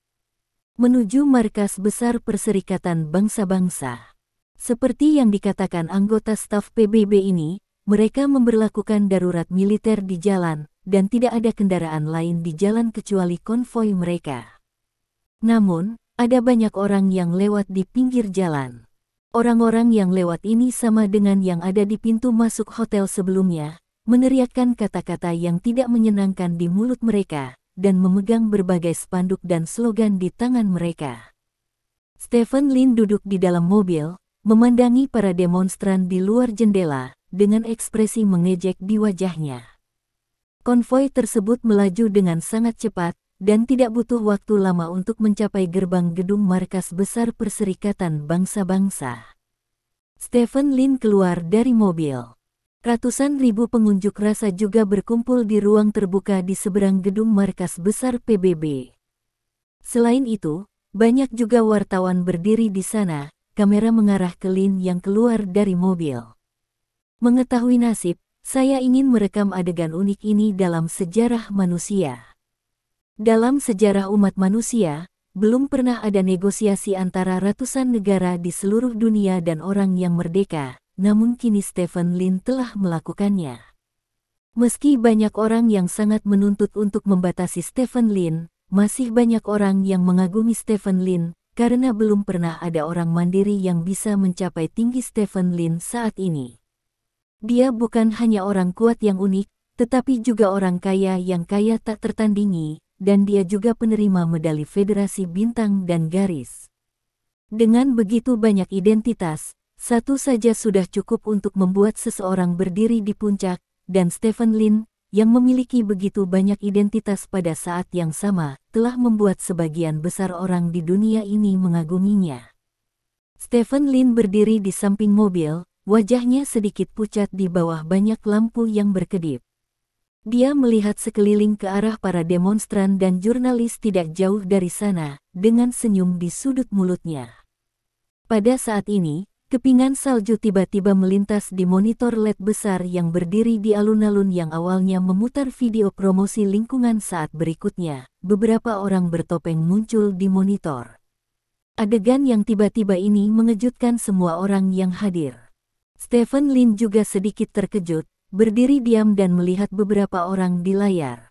menuju markas besar Perserikatan Bangsa-Bangsa. Seperti yang dikatakan anggota staf PBB ini, mereka memberlakukan darurat militer di jalan, dan tidak ada kendaraan lain di jalan kecuali konvoi mereka. Namun, ada banyak orang yang lewat di pinggir jalan. Orang-orang yang lewat ini sama dengan yang ada di pintu masuk hotel sebelumnya, meneriakkan kata-kata yang tidak menyenangkan di mulut mereka, dan memegang berbagai spanduk dan slogan di tangan mereka. Stephen Lin duduk di dalam mobil, memandangi para demonstran di luar jendela, dengan ekspresi mengejek di wajahnya. Konvoi tersebut melaju dengan sangat cepat, dan tidak butuh waktu lama untuk mencapai gerbang gedung markas besar Perserikatan Bangsa-Bangsa. Stephen Lin keluar dari mobil. Ratusan ribu pengunjuk rasa juga berkumpul di ruang terbuka di seberang gedung markas besar PBB. Selain itu, banyak juga wartawan berdiri di sana, kamera mengarah ke Lin yang keluar dari mobil. Mengetahui nasib, saya ingin merekam adegan unik ini dalam sejarah manusia. Dalam sejarah umat manusia, belum pernah ada negosiasi antara ratusan negara di seluruh dunia dan orang yang merdeka, namun kini Stephen Lin telah melakukannya. Meski banyak orang yang sangat menuntut untuk membatasi Stephen Lin, masih banyak orang yang mengagumi Stephen Lin, karena belum pernah ada orang mandiri yang bisa mencapai tinggi Stephen Lin saat ini. Dia bukan hanya orang kuat yang unik, tetapi juga orang kaya yang kaya tak tertandingi, dan dia juga penerima medali Federasi Bintang dan Garis. Dengan begitu banyak identitas, satu saja sudah cukup untuk membuat seseorang berdiri di puncak, dan Stephen Lin, yang memiliki begitu banyak identitas pada saat yang sama, telah membuat sebagian besar orang di dunia ini mengaguminya. Stephen Lin berdiri di samping mobil, wajahnya sedikit pucat di bawah banyak lampu yang berkedip. Dia melihat sekeliling ke arah para demonstran dan jurnalis tidak jauh dari sana, dengan senyum di sudut mulutnya. Pada saat ini, kepingan salju tiba-tiba melintas di monitor LED besar yang berdiri di alun-alun yang awalnya memutar video promosi lingkungan saat berikutnya. Beberapa orang bertopeng muncul di monitor. Adegan yang tiba-tiba ini mengejutkan semua orang yang hadir. Stephen Lin juga sedikit terkejut, berdiri diam dan melihat beberapa orang di layar.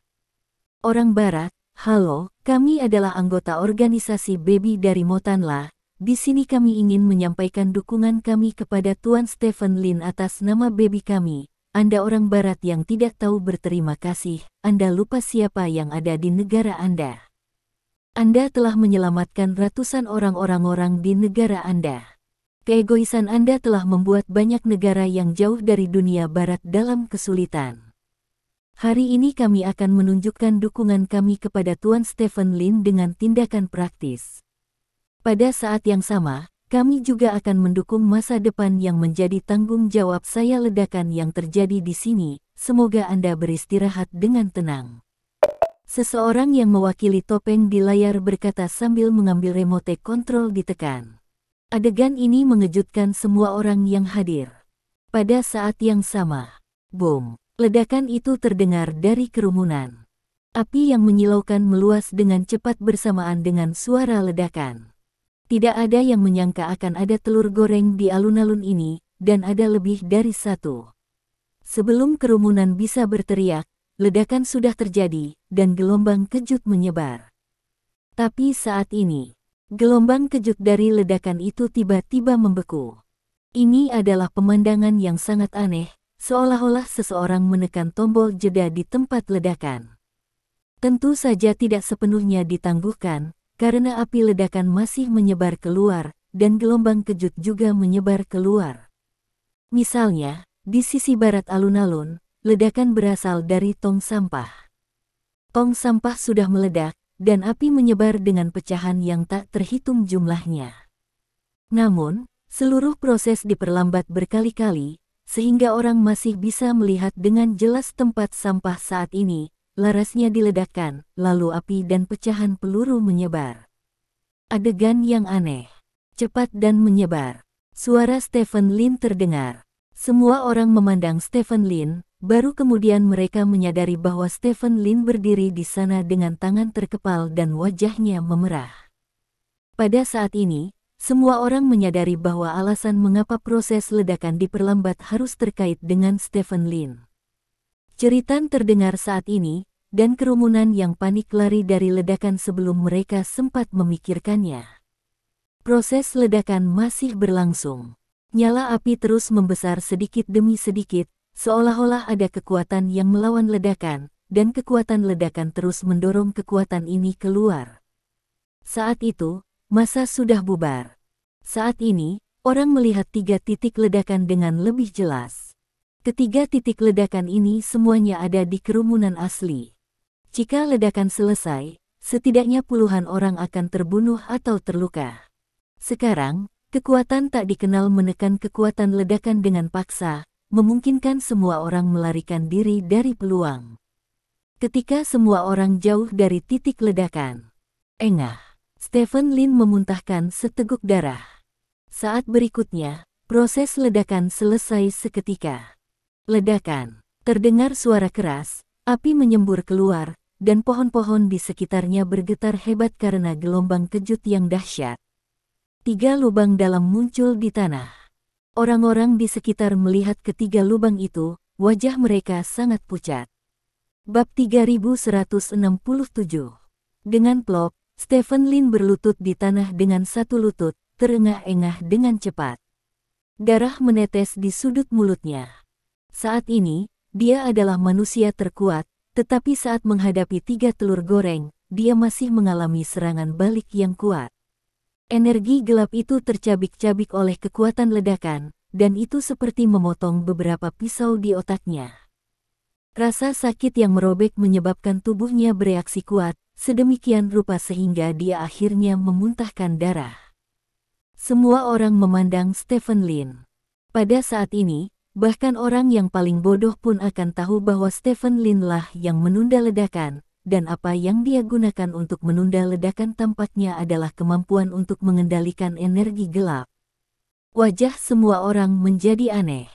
Orang Barat, halo, kami adalah anggota organisasi Baby dari Motanla. Di sini kami ingin menyampaikan dukungan kami kepada Tuan Stephen Lin atas nama Baby kami. Anda orang Barat yang tidak tahu berterima kasih, Anda lupa siapa yang ada di negara Anda. Anda telah menyelamatkan ratusan orang-orang di negara Anda. Keegoisan Anda telah membuat banyak negara yang jauh dari dunia barat dalam kesulitan. Hari ini kami akan menunjukkan dukungan kami kepada Tuan Stephen Lin dengan tindakan praktis. Pada saat yang sama, kami juga akan mendukung masa depan yang menjadi tanggung jawab saya. Ledakan yang terjadi di sini, semoga Anda beristirahat dengan tenang. Seseorang yang mewakili topeng di layar berkata sambil mengambil remote control ditekan. Adegan ini mengejutkan semua orang yang hadir. Pada saat yang sama, bom, ledakan itu terdengar dari kerumunan. Api yang menyilaukan meluas dengan cepat bersamaan dengan suara ledakan. Tidak ada yang menyangka akan ada telur goreng di alun-alun ini, dan ada lebih dari satu. Sebelum kerumunan bisa berteriak, ledakan sudah terjadi, dan gelombang kejut menyebar. Tapi saat ini, gelombang kejut dari ledakan itu tiba-tiba membeku. Ini adalah pemandangan yang sangat aneh, seolah-olah seseorang menekan tombol jeda di tempat ledakan. Tentu saja tidak sepenuhnya ditangguhkan, karena api ledakan masih menyebar keluar, dan gelombang kejut juga menyebar keluar. Misalnya, di sisi barat alun-alun, ledakan berasal dari tong sampah. Tong sampah sudah meledak, dan api menyebar dengan pecahan yang tak terhitung jumlahnya. Namun, seluruh proses diperlambat berkali-kali, sehingga orang masih bisa melihat dengan jelas tempat sampah saat ini. Larasnya diledakkan, lalu api dan pecahan peluru menyebar. Adegan yang aneh, cepat dan menyebar. Suara Stephen Lin terdengar. Semua orang memandang Stephen Lin. Baru kemudian mereka menyadari bahwa Stephen Lin berdiri di sana dengan tangan terkepal dan wajahnya memerah. Pada saat ini, semua orang menyadari bahwa alasan mengapa proses ledakan diperlambat harus terkait dengan Stephen Lin. Ceritan terdengar saat ini, dan kerumunan yang panik lari dari ledakan sebelum mereka sempat memikirkannya. Proses ledakan masih berlangsung. Nyala api terus membesar sedikit demi sedikit, seolah-olah ada kekuatan yang melawan ledakan, dan kekuatan ledakan terus mendorong kekuatan ini keluar. Saat itu, massa sudah bubar. Saat ini, orang melihat 3 titik ledakan dengan lebih jelas. Ketiga titik ledakan ini semuanya ada di kerumunan asli. Jika ledakan selesai, setidaknya puluhan orang akan terbunuh atau terluka. Sekarang, kekuatan tak dikenal menekan kekuatan ledakan dengan paksa, memungkinkan semua orang melarikan diri dari peluang. Ketika semua orang jauh dari titik ledakan, engah, Stephen Lin memuntahkan seteguk darah. Saat berikutnya, proses ledakan selesai seketika. Ledakan. Terdengar suara keras, api menyembur keluar, dan pohon-pohon di sekitarnya bergetar hebat karena gelombang kejut yang dahsyat. 3 lubang dalam muncul di tanah. Orang-orang di sekitar melihat ketiga lubang itu, wajah mereka sangat pucat. Bab 3167. Dengan plop, Stephen Lin berlutut di tanah dengan satu lutut, terengah-engah dengan cepat. Darah menetes di sudut mulutnya. Saat ini, dia adalah manusia terkuat, tetapi saat menghadapi 3 telur goreng, dia masih mengalami serangan balik yang kuat. Energi gelap itu tercabik-cabik oleh kekuatan ledakan, dan itu seperti memotong beberapa pisau di otaknya. Rasa sakit yang merobek menyebabkan tubuhnya bereaksi kuat, sedemikian rupa sehingga dia akhirnya memuntahkan darah. Semua orang memandang Stephen Lin. Pada saat ini, bahkan orang yang paling bodoh pun akan tahu bahwa Stephen Lin lah yang menunda ledakan, dan apa yang dia gunakan untuk menunda ledakan tampaknya adalah kemampuan untuk mengendalikan energi gelap. Wajah semua orang menjadi aneh.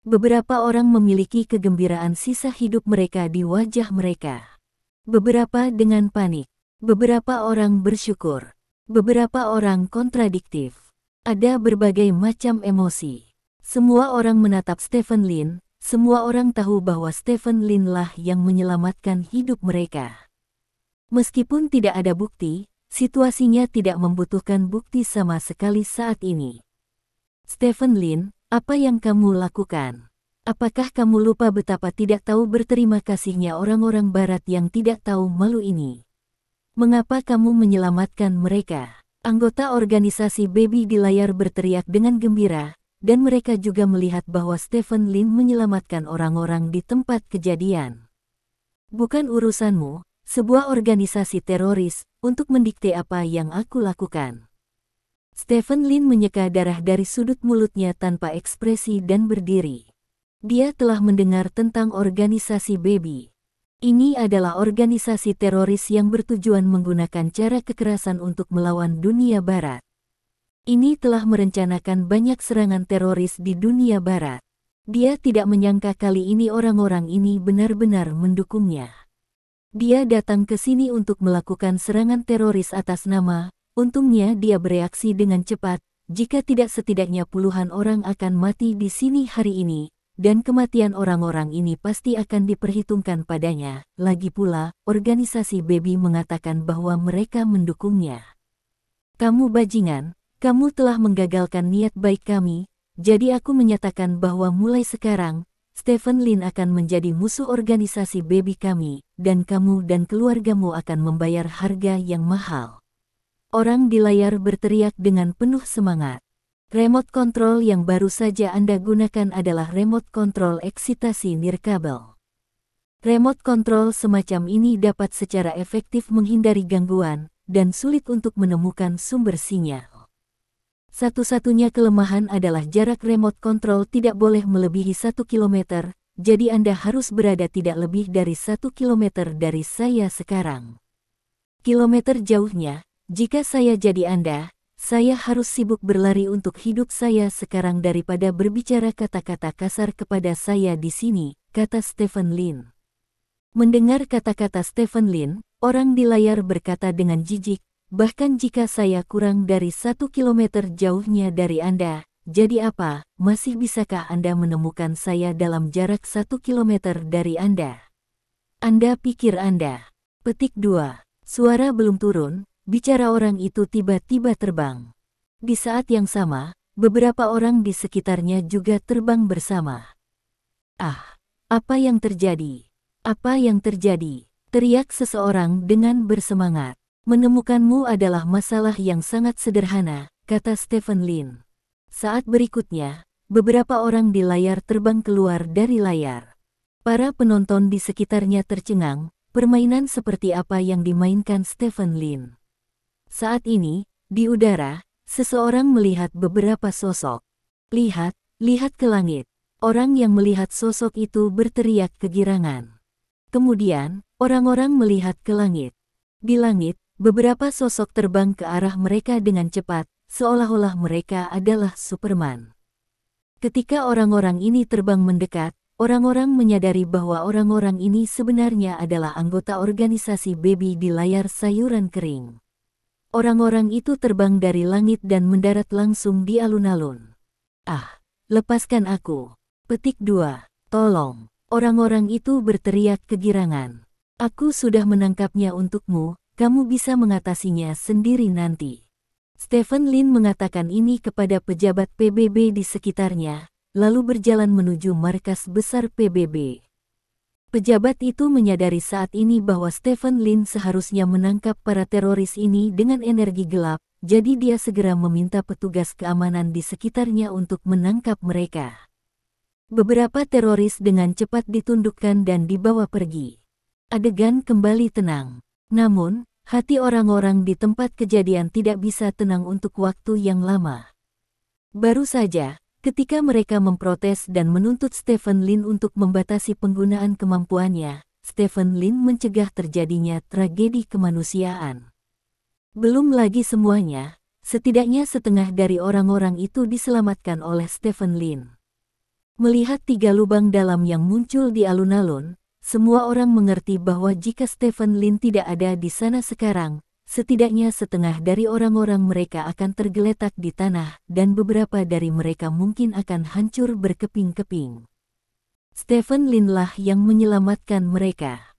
Beberapa orang memiliki kegembiraan sisa hidup mereka di wajah mereka. Beberapa dengan panik. Beberapa orang bersyukur. Beberapa orang kontradiktif. Ada berbagai macam emosi. Semua orang menatap Stephen Lin, semua orang tahu bahwa Stephen Lin lah yang menyelamatkan hidup mereka. Meskipun tidak ada bukti, situasinya tidak membutuhkan bukti sama sekali saat ini. Stephen Lin, apa yang kamu lakukan? Apakah kamu lupa betapa tidak tahu berterima kasihnya orang-orang barat yang tidak tahu malu ini? Mengapa kamu menyelamatkan mereka? Anggota organisasi Baby di layar berteriak dengan gembira, dan mereka juga melihat bahwa Stephen Lin menyelamatkan orang-orang di tempat kejadian. Bukan urusanmu, sebuah organisasi teroris, untuk mendikte apa yang aku lakukan. Stephen Lin menyeka darah dari sudut mulutnya tanpa ekspresi dan berdiri. Dia telah mendengar tentang organisasi Baby. Ini adalah organisasi teroris yang bertujuan menggunakan cara kekerasan untuk melawan dunia barat. Ini telah merencanakan banyak serangan teroris di dunia barat. Dia tidak menyangka kali ini orang-orang ini benar-benar mendukungnya. Dia datang ke sini untuk melakukan serangan teroris atas nama, untungnya dia bereaksi dengan cepat, jika tidak setidaknya puluhan orang akan mati di sini hari ini, dan kematian orang-orang ini pasti akan diperhitungkan padanya. Lagi pula, organisasi Baby mengatakan bahwa mereka mendukungnya. Kamu bajingan. Kamu telah menggagalkan niat baik kami, jadi aku menyatakan bahwa mulai sekarang, Stephen Lin akan menjadi musuh organisasi Baby kami, dan kamu dan keluargamu akan membayar harga yang mahal. Orang di layar berteriak dengan penuh semangat. Remote control yang baru saja Anda gunakan adalah remote control eksitasi nirkabel. Remote control semacam ini dapat secara efektif menghindari gangguan, dan sulit untuk menemukan sumber sinyal. Satu-satunya kelemahan adalah jarak remote control tidak boleh melebihi 1 km, jadi Anda harus berada tidak lebih dari 1 km dari saya sekarang. Kilometer jauhnya, jika saya jadi Anda, saya harus sibuk berlari untuk hidup saya sekarang daripada berbicara kata-kata kasar kepada saya di sini, kata Stephen Lin. Mendengar kata-kata Stephen Lin, orang di layar berkata dengan jijik, bahkan jika saya kurang dari 1 kilometer jauhnya dari Anda, jadi apa, masih bisakah Anda menemukan saya dalam jarak 1 kilometer dari Anda? Anda pikir Anda. Petik 2. Suara belum turun, bicara orang itu tiba-tiba terbang. Di saat yang sama, beberapa orang di sekitarnya juga terbang bersama. Ah, apa yang terjadi? Apa yang terjadi? Teriak seseorang dengan bersemangat. Menemukanmu adalah masalah yang sangat sederhana, kata Stephen Lin. Saat berikutnya, beberapa orang di layar terbang keluar dari layar. Para penonton di sekitarnya tercengang, permainan seperti apa yang dimainkan Stephen Lin. Saat ini, di udara, seseorang melihat beberapa sosok. Lihat, lihat ke langit. Orang yang melihat sosok itu berteriak kegirangan. Kemudian, orang-orang melihat ke langit. Di langit, beberapa sosok terbang ke arah mereka dengan cepat, seolah-olah mereka adalah Superman. Ketika orang-orang ini terbang mendekat, orang-orang menyadari bahwa orang-orang ini sebenarnya adalah anggota organisasi baby di layar sayuran kering. Orang-orang itu terbang dari langit dan mendarat langsung di alun-alun. Ah, lepaskan aku. Petik 2. Tolong. Orang-orang itu berteriak kegirangan. Aku sudah menangkapnya untukmu, kamu bisa mengatasinya sendiri nanti. Stephen Lin mengatakan ini kepada pejabat PBB di sekitarnya, lalu berjalan menuju markas besar PBB. Pejabat itu menyadari saat ini bahwa Stephen Lin seharusnya menangkap para teroris ini dengan energi gelap, jadi dia segera meminta petugas keamanan di sekitarnya untuk menangkap mereka. Beberapa teroris dengan cepat ditundukkan dan dibawa pergi. Adegan kembali tenang. Namun, hati orang-orang di tempat kejadian tidak bisa tenang untuk waktu yang lama. Baru saja, ketika mereka memprotes dan menuntut Stephen Lin untuk membatasi penggunaan kemampuannya, Stephen Lin mencegah terjadinya tragedi kemanusiaan. Belum lagi semuanya, setidaknya setengah dari orang-orang itu diselamatkan oleh Stephen Lin. Melihat 3 lubang dalam yang muncul di alun-alun, semua orang mengerti bahwa jika Stephen Lin tidak ada di sana sekarang, setidaknya setengah dari orang-orang mereka akan tergeletak di tanah dan beberapa dari mereka mungkin akan hancur berkeping-keping. Stephen Lin lah yang menyelamatkan mereka.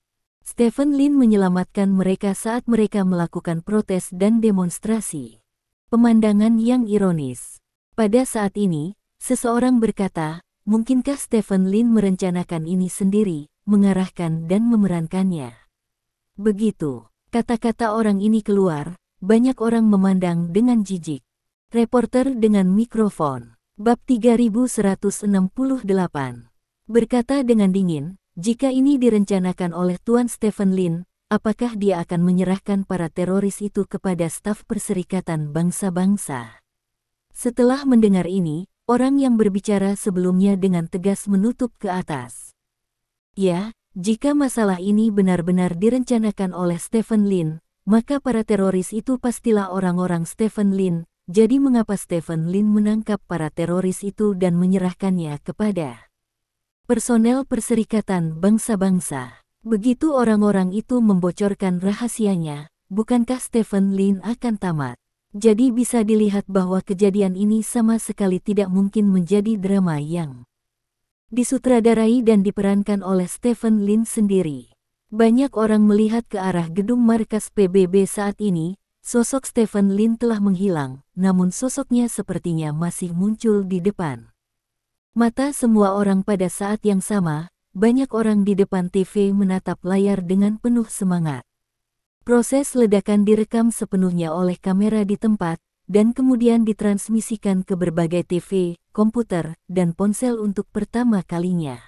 Stephen Lin menyelamatkan mereka saat mereka melakukan protes dan demonstrasi. Pemandangan yang ironis. Pada saat ini, seseorang berkata, mungkinkah Stephen Lin merencanakan ini sendiri, mengarahkan dan memerankannya? Begitu kata-kata orang ini keluar, banyak orang memandang dengan jijik. Reporter dengan mikrofon. Bab 3168. Berkata dengan dingin, jika ini direncanakan oleh Tuan Stephen Lin, apakah dia akan menyerahkan para teroris itu kepada staf Perserikatan Bangsa-Bangsa? Setelah mendengar ini, orang yang berbicara sebelumnya dengan tegas menutup ke atas. Ya, jika masalah ini benar-benar direncanakan oleh Stephen Lin, maka para teroris itu pastilah orang-orang Stephen Lin. Jadi mengapa Stephen Lin menangkap para teroris itu dan menyerahkannya kepada personel Perserikatan Bangsa-Bangsa? Begitu orang-orang itu membocorkan rahasianya, bukankah Stephen Lin akan tamat? Jadi bisa dilihat bahwa kejadian ini sama sekali tidak mungkin menjadi drama yang disutradarai dan diperankan oleh Stephen Lin sendiri. Banyak orang melihat ke arah gedung markas PBB saat ini, sosok Stephen Lin telah menghilang, namun sosoknya sepertinya masih muncul di depan mata semua orang pada saat yang sama. Banyak orang di depan TV menatap layar dengan penuh semangat. Proses ledakan direkam sepenuhnya oleh kamera di tempat, dan kemudian ditransmisikan ke berbagai TV, komputer, dan ponsel untuk pertama kalinya.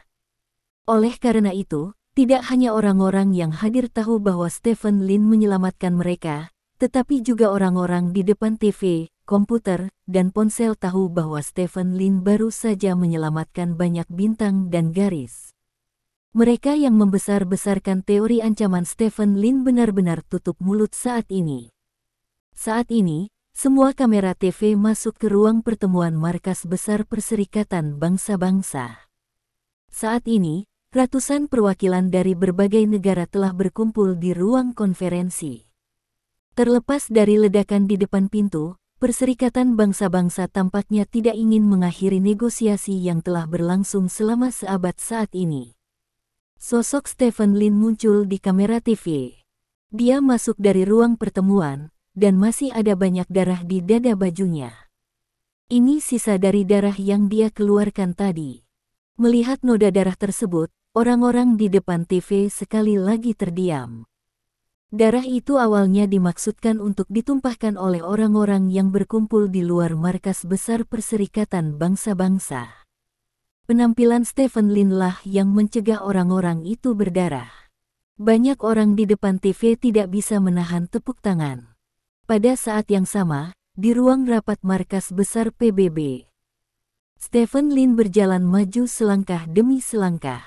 Oleh karena itu, tidak hanya orang-orang yang hadir tahu bahwa Stephen Lin menyelamatkan mereka, tetapi juga orang-orang di depan TV, komputer, dan ponsel tahu bahwa Stephen Lin baru saja menyelamatkan banyak bintang dan garis. Mereka yang membesar-besarkan teori ancaman Stephen Lin benar-benar tutup mulut saat ini. Saat ini, semua kamera TV masuk ke ruang pertemuan markas besar Perserikatan Bangsa-Bangsa. Saat ini, ratusan perwakilan dari berbagai negara telah berkumpul di ruang konferensi. Terlepas dari ledakan di depan pintu, Perserikatan Bangsa-Bangsa tampaknya tidak ingin mengakhiri negosiasi yang telah berlangsung selama seabad saat ini. Sosok Stephen Lin muncul di kamera TV. Dia masuk dari ruang pertemuan, dan masih ada banyak darah di dada bajunya. Ini sisa dari darah yang dia keluarkan tadi. Melihat noda darah tersebut, orang-orang di depan TV sekali lagi terdiam. Darah itu awalnya dimaksudkan untuk ditumpahkan oleh orang-orang yang berkumpul di luar markas besar Perserikatan Bangsa-Bangsa. Penampilan Stephen Lin lah yang mencegah orang-orang itu berdarah. Banyak orang di depan TV tidak bisa menahan tepuk tangan. Pada saat yang sama, di ruang rapat markas besar PBB, Stephen Lin berjalan maju selangkah demi selangkah.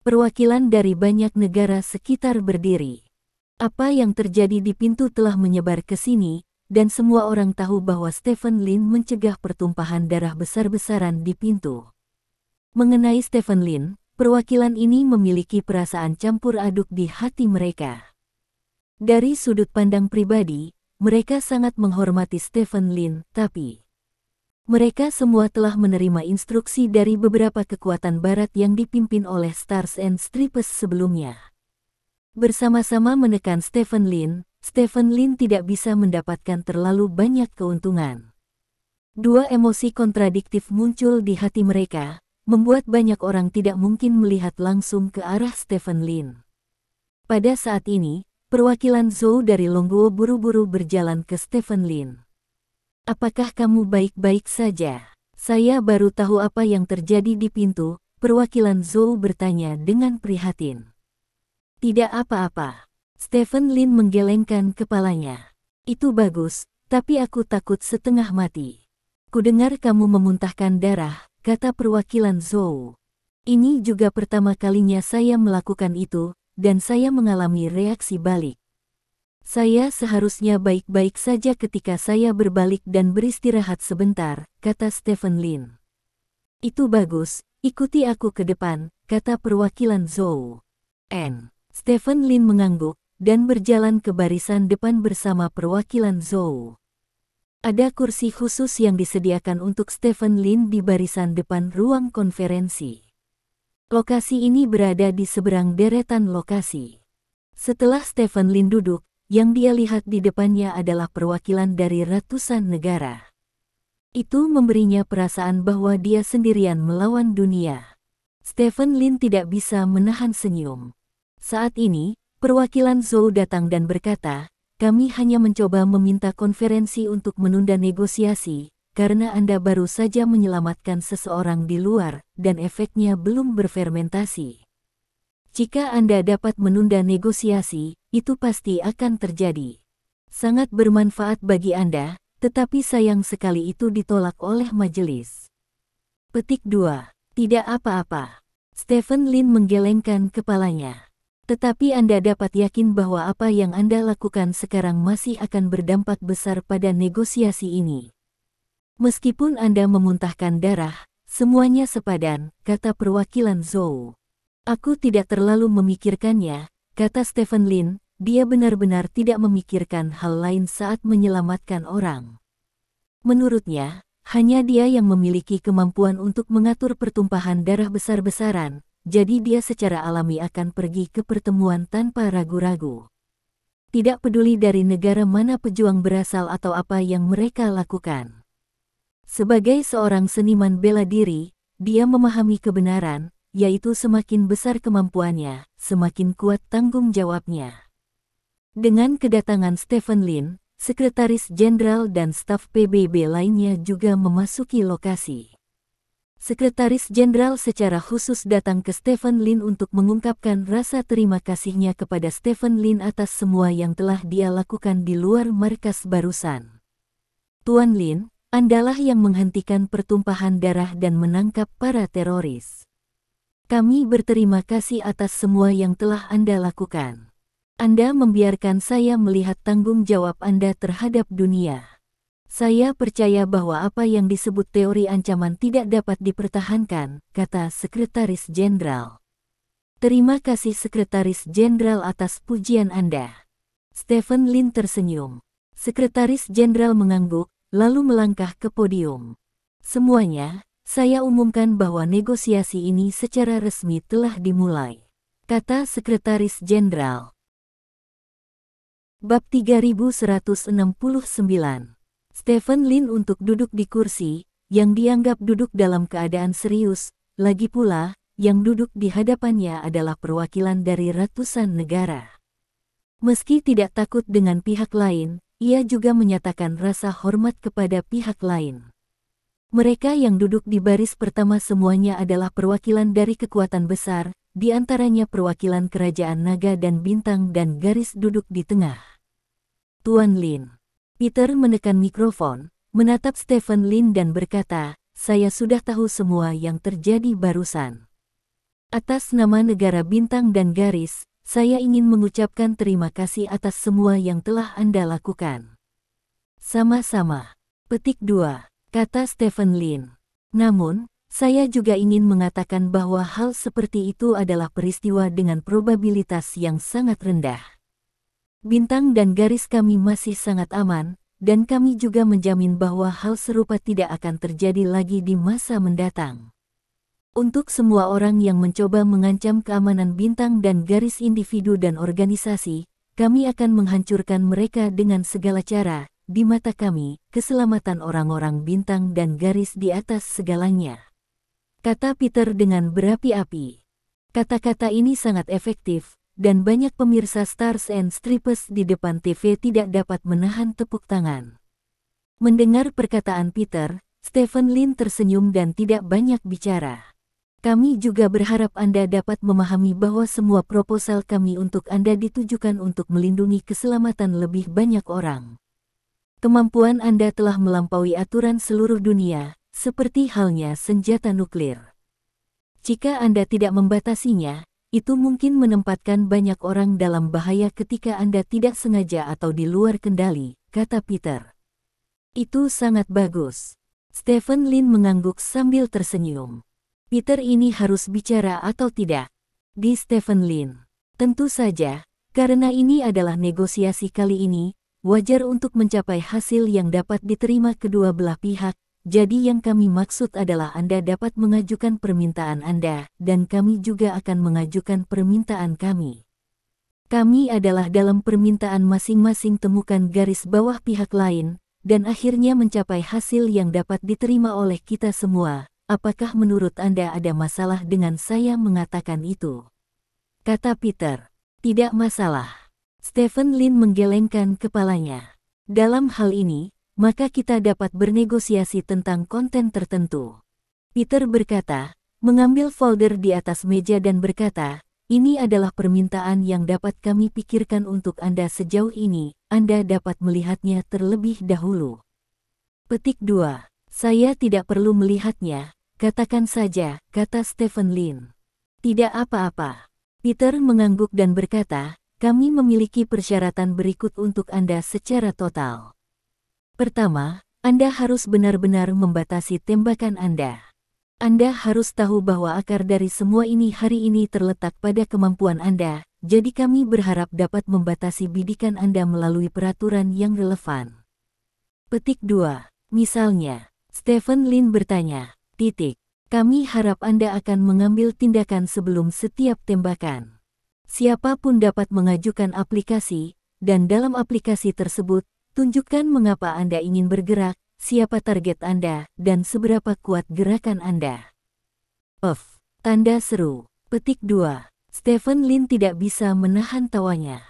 Perwakilan dari banyak negara sekitar berdiri. Apa yang terjadi di pintu telah menyebar ke sini, dan semua orang tahu bahwa Stephen Lin mencegah pertumpahan darah besar-besaran di pintu. Mengenai Stephen Lin, perwakilan ini memiliki perasaan campur aduk di hati mereka. Dari sudut pandang pribadi, mereka sangat menghormati Stephen Lin, tapi mereka semua telah menerima instruksi dari beberapa kekuatan barat yang dipimpin oleh Stars and Stripes sebelumnya. Bersama-sama menekan Stephen Lin tidak bisa mendapatkan terlalu banyak keuntungan. Dua emosi kontradiktif muncul di hati mereka, membuat banyak orang tidak mungkin melihat langsung ke arah Stephen Lin. Pada saat ini, perwakilan Zhou dari Longguo buru-buru berjalan ke Stephen Lin. Apakah kamu baik-baik saja? Saya baru tahu apa yang terjadi di pintu, perwakilan Zhou bertanya dengan prihatin. Tidak apa-apa. Stephen Lin menggelengkan kepalanya. Itu bagus, tapi aku takut setengah mati. Kudengar kamu memuntahkan darah, kata perwakilan Zhou. Ini juga pertama kalinya saya melakukan itu, dan saya mengalami reaksi balik. Saya seharusnya baik-baik saja ketika saya berbalik dan beristirahat sebentar, kata Stephen Lin. Itu bagus, ikuti aku ke depan, kata perwakilan Zhou. Stephen Lin mengangguk, dan berjalan ke barisan depan bersama perwakilan Zhou. Ada kursi khusus yang disediakan untuk Stephen Lin di barisan depan ruang konferensi. Lokasi ini berada di seberang deretan lokasi. Setelah Stephen Lin duduk, yang dia lihat di depannya adalah perwakilan dari ratusan negara. Itu memberinya perasaan bahwa dia sendirian melawan dunia. Stephen Lin tidak bisa menahan senyum. Saat ini, perwakilan Zhou datang dan berkata, kami hanya mencoba meminta konferensi untuk menunda negosiasi, karena Anda baru saja menyelamatkan seseorang di luar, dan efeknya belum berfermentasi. Jika Anda dapat menunda negosiasi, itu pasti akan terjadi. Sangat bermanfaat bagi Anda, tetapi sayang sekali itu ditolak oleh majelis. Petik 2. Tidak apa-apa. Stephen Lin menggelengkan kepalanya. Tetapi Anda dapat yakin bahwa apa yang Anda lakukan sekarang masih akan berdampak besar pada negosiasi ini. Meskipun Anda memuntahkan darah, semuanya sepadan, kata perwakilan Zhou. Aku tidak terlalu memikirkannya, kata Stephen Lin, dia benar-benar tidak memikirkan hal lain saat menyelamatkan orang. Menurutnya, hanya dia yang memiliki kemampuan untuk mengatur pertumpahan darah besar-besaran, jadi dia secara alami akan pergi ke pertemuan tanpa ragu-ragu. Tidak peduli dari negara mana pejuang berasal atau apa yang mereka lakukan. Sebagai seorang seniman bela diri, dia memahami kebenaran, yaitu semakin besar kemampuannya, semakin kuat tanggung jawabnya. Dengan kedatangan Stephen Lin, Sekretaris Jenderal dan staf PBB lainnya juga memasuki lokasi. Sekretaris Jenderal secara khusus datang ke Stephen Lin untuk mengungkapkan rasa terima kasihnya kepada Stephen Lin atas semua yang telah dia lakukan di luar markas barusan. Tuan Lin, Andalah yang menghentikan pertumpahan darah dan menangkap para teroris. Kami berterima kasih atas semua yang telah Anda lakukan. Anda membiarkan saya melihat tanggung jawab Anda terhadap dunia. Saya percaya bahwa apa yang disebut teori ancaman tidak dapat dipertahankan, kata Sekretaris Jenderal. Terima kasih Sekretaris Jenderal atas pujian Anda. Stephen Lin tersenyum. Sekretaris Jenderal mengangguk, lalu melangkah ke podium. Semuanya, saya umumkan bahwa negosiasi ini secara resmi telah dimulai, kata Sekretaris Jenderal. Bab 3169. Stephen Lin untuk duduk di kursi, yang dianggap duduk dalam keadaan serius, lagi pula, yang duduk di hadapannya adalah perwakilan dari ratusan negara. Meski tidak takut dengan pihak lain, ia juga menyatakan rasa hormat kepada pihak lain. Mereka yang duduk di baris pertama semuanya adalah perwakilan dari kekuatan besar, di antaranya perwakilan Kerajaan Naga dan Bintang dan garis duduk di tengah. Tuan Lin. Peter menekan mikrofon, menatap Stephen Lin dan berkata, "Saya sudah tahu semua yang terjadi barusan. Atas nama negara Bintang dan Garis, saya ingin mengucapkan terima kasih atas semua yang telah Anda lakukan." Sama-sama. Petik 2, kata Stephen Lin. Namun, saya juga ingin mengatakan bahwa hal seperti itu adalah peristiwa dengan probabilitas yang sangat rendah. Bintang dan garis kami masih sangat aman, dan kami juga menjamin bahwa hal serupa tidak akan terjadi lagi di masa mendatang. Untuk semua orang yang mencoba mengancam keamanan bintang dan garis individu dan organisasi, kami akan menghancurkan mereka dengan segala cara. Di mata kami, keselamatan orang-orang bintang dan garis di atas segalanya, kata Peter dengan berapi-api. Kata-kata ini sangat efektif, dan banyak pemirsa Stars and Stripes di depan TV tidak dapat menahan tepuk tangan. Mendengar perkataan Peter, Stephen Lin tersenyum dan tidak banyak bicara. Kami juga berharap Anda dapat memahami bahwa semua proposal kami untuk Anda ditujukan untuk melindungi keselamatan lebih banyak orang. Kemampuan Anda telah melampaui aturan seluruh dunia, seperti halnya senjata nuklir. Jika Anda tidak membatasinya, itu mungkin menempatkan banyak orang dalam bahaya ketika Anda tidak sengaja atau di luar kendali, kata Peter. Itu sangat bagus. Stephen Lin mengangguk sambil tersenyum. Peter ini harus bicara atau tidak? Di Stephen Lin. Tentu saja, karena ini adalah negosiasi kali ini, wajar untuk mencapai hasil yang dapat diterima kedua belah pihak. Jadi yang kami maksud adalah Anda dapat mengajukan permintaan Anda, dan kami juga akan mengajukan permintaan kami. Kami adalah dalam permintaan masing-masing temukan garis bawah pihak lain, dan akhirnya mencapai hasil yang dapat diterima oleh kita semua. Apakah menurut Anda ada masalah dengan saya mengatakan itu? Kata Peter. Tidak masalah. Stephen Lin menggelengkan kepalanya. Dalam hal ini, maka kita dapat bernegosiasi tentang konten tertentu. Peter berkata, mengambil folder di atas meja dan berkata, ini adalah permintaan yang dapat kami pikirkan untuk Anda sejauh ini, Anda dapat melihatnya terlebih dahulu. Petik 2. Saya tidak perlu melihatnya, katakan saja, kata Stephen Lin. Tidak apa-apa. Peter mengangguk dan berkata, kami memiliki persyaratan berikut untuk Anda secara total. Pertama, Anda harus benar-benar membatasi tembakan Anda. Anda harus tahu bahwa akar dari semua ini hari ini terletak pada kemampuan Anda, jadi kami berharap dapat membatasi bidikan Anda melalui peraturan yang relevan. Petik 2. Misalnya, Stephen Lin bertanya, kami harap Anda akan mengambil tindakan sebelum setiap tembakan. Siapapun dapat mengajukan aplikasi, dan dalam aplikasi tersebut, tunjukkan mengapa Anda ingin bergerak, siapa target Anda, dan seberapa kuat gerakan Anda. Tanda seru. Petik 2. Stephen Lin tidak bisa menahan tawanya.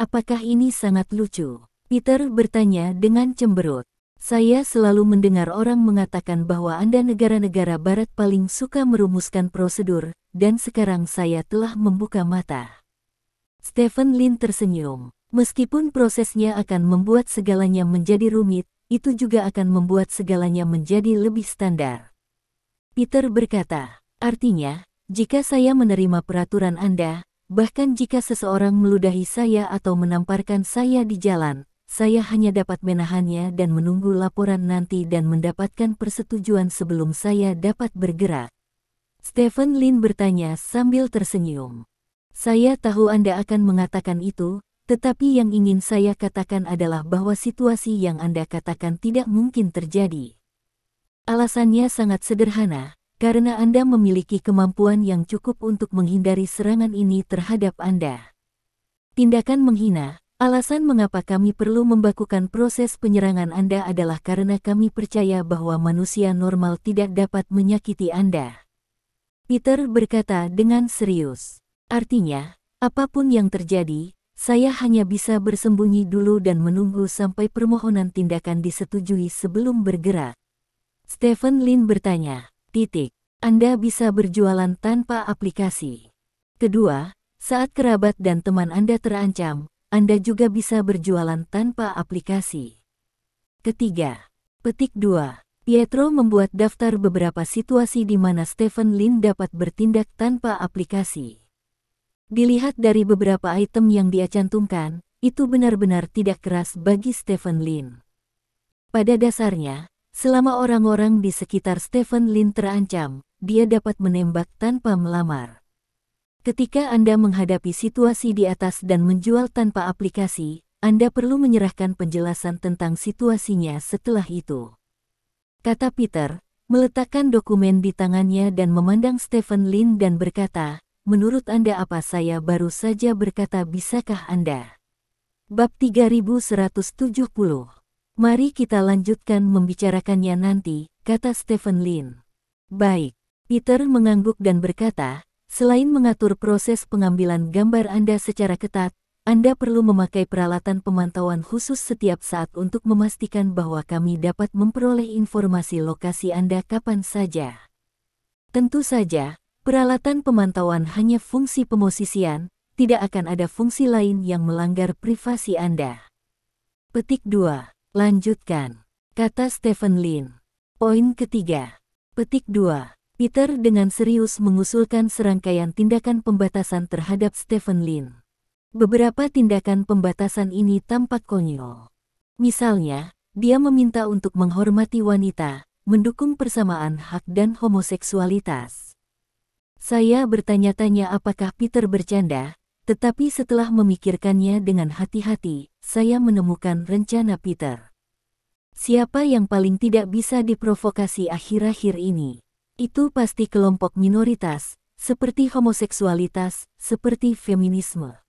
Apakah ini sangat lucu? Peter bertanya dengan cemberut. Saya selalu mendengar orang mengatakan bahwa Anda negara-negara barat paling suka merumuskan prosedur, dan sekarang saya telah membuka mata. Stephen Lin tersenyum. Meskipun prosesnya akan membuat segalanya menjadi rumit, itu juga akan membuat segalanya menjadi lebih standar. Peter berkata, artinya, jika saya menerima peraturan Anda, bahkan jika seseorang meludahi saya atau menamparkan saya di jalan, saya hanya dapat menahannya dan menunggu laporan nanti dan mendapatkan persetujuan sebelum saya dapat bergerak. Stephen Lin bertanya sambil tersenyum. Saya tahu Anda akan mengatakan itu, Tetapi yang ingin saya katakan adalah bahwa situasi yang Anda katakan tidak mungkin terjadi. Alasannya sangat sederhana, karena Anda memiliki kemampuan yang cukup untuk menghindari serangan ini terhadap Anda. Tindakan menghina, alasan mengapa kami perlu membakukan proses penyerangan Anda adalah karena kami percaya bahwa manusia normal tidak dapat menyakiti Anda. Peter berkata dengan serius. Artinya, apapun yang terjadi, saya hanya bisa bersembunyi dulu dan menunggu sampai permohonan tindakan disetujui sebelum bergerak. Stephen Lin bertanya, Anda bisa berjualan tanpa aplikasi. Kedua, saat kerabat dan teman Anda terancam, Anda juga bisa berjualan tanpa aplikasi. Ketiga, 2. Pietro membuat daftar beberapa situasi di mana Stephen Lin dapat bertindak tanpa aplikasi. Dilihat dari beberapa item yang dia cantumkan, itu benar-benar tidak keras bagi Stephen Lin. Pada dasarnya, selama orang-orang di sekitar Stephen Lin terancam, dia dapat menembak tanpa melamar. Ketika Anda menghadapi situasi di atas dan menjual tanpa aplikasi, Anda perlu menyerahkan penjelasan tentang situasinya setelah itu. Kata Peter, meletakkan dokumen di tangannya dan memandang Stephen Lin dan berkata, menurut Anda apa saya baru saja berkata bisakah Anda? Bab 3170. Mari kita lanjutkan membicarakannya nanti, kata Stephen Lin. Baik. Peter mengangguk dan berkata, selain mengatur proses pengambilan gambar Anda secara ketat, Anda perlu memakai peralatan pemantauan khusus setiap saat untuk memastikan bahwa kami dapat memperoleh informasi lokasi Anda kapan saja. Tentu saja, peralatan pemantauan hanya fungsi pemosisian, tidak akan ada fungsi lain yang melanggar privasi Anda. 2. Lanjutkan, kata Stephen Lin. Poin ketiga. 2. Peter dengan serius mengusulkan serangkaian tindakan pembatasan terhadap Stephen Lin. Beberapa tindakan pembatasan ini tampak konyol. Misalnya, dia meminta untuk menghormati wanita, mendukung persamaan hak dan homoseksualitas. Saya bertanya-tanya apakah Peter bercanda, tetapi setelah memikirkannya dengan hati-hati, saya menemukan rencana Peter. Siapa yang paling tidak bisa diprovokasi akhir-akhir ini? Itu pasti kelompok minoritas, seperti homoseksualitas, seperti feminisme.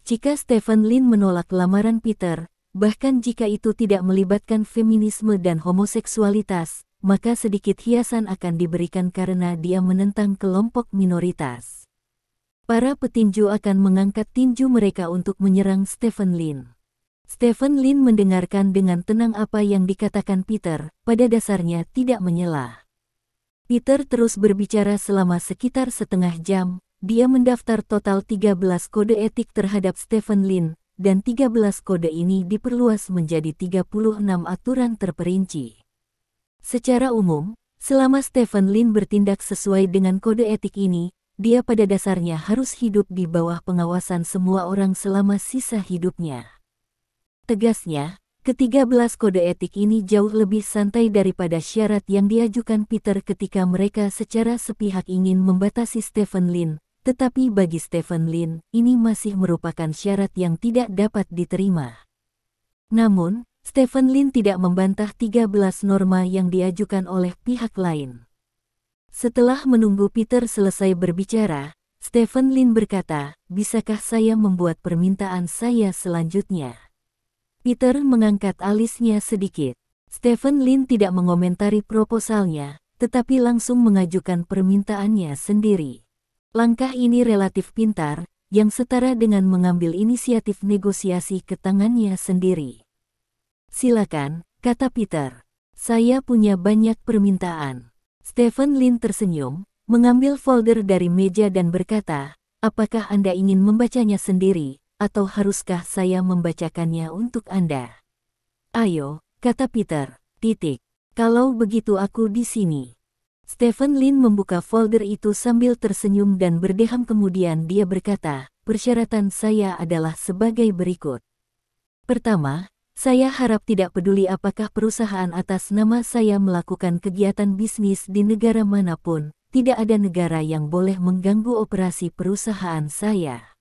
Jika Stephen Lin menolak lamaran Peter, bahkan jika itu tidak melibatkan feminisme dan homoseksualitas, maka sedikit hiasan akan diberikan karena dia menentang kelompok minoritas. Para petinju akan mengangkat tinju mereka untuk menyerang Stephen Lin. Stephen Lin mendengarkan dengan tenang apa yang dikatakan Peter, pada dasarnya tidak menyela. Peter terus berbicara selama sekitar setengah jam, dia mendaftar total 13 kode etik terhadap Stephen Lin, dan 13 kode ini diperluas menjadi 36 aturan terperinci. Secara umum, selama Stephen Lin bertindak sesuai dengan kode etik ini, dia pada dasarnya harus hidup di bawah pengawasan semua orang selama sisa hidupnya. Tegasnya, ke-13 kode etik ini jauh lebih santai daripada syarat yang diajukan Peter ketika mereka secara sepihak ingin membatasi Stephen Lin, tetapi bagi Stephen Lin, ini masih merupakan syarat yang tidak dapat diterima. Namun, Stephen Lin tidak membantah 13 norma yang diajukan oleh pihak lain. Setelah menunggu Peter selesai berbicara, Stephen Lin berkata, bisakah saya membuat permintaan saya selanjutnya? Peter mengangkat alisnya sedikit. Stephen Lin tidak mengomentari proposalnya, tetapi langsung mengajukan permintaannya sendiri. Langkah ini relatif pintar, yang setara dengan mengambil inisiatif negosiasi ke tangannya sendiri. Silakan, kata Peter. Saya punya banyak permintaan. Stephen Lin tersenyum, mengambil folder dari meja dan berkata, apakah Anda ingin membacanya sendiri, atau haruskah saya membacakannya untuk Anda? Ayo, kata Peter. Kalau begitu aku di sini. Stephen Lin membuka folder itu sambil tersenyum dan berdeham kemudian dia berkata, persyaratan saya adalah sebagai berikut. Pertama, saya harap tidak peduli apakah perusahaan atas nama saya melakukan kegiatan bisnis di negara manapun, tidak ada negara yang boleh mengganggu operasi perusahaan saya.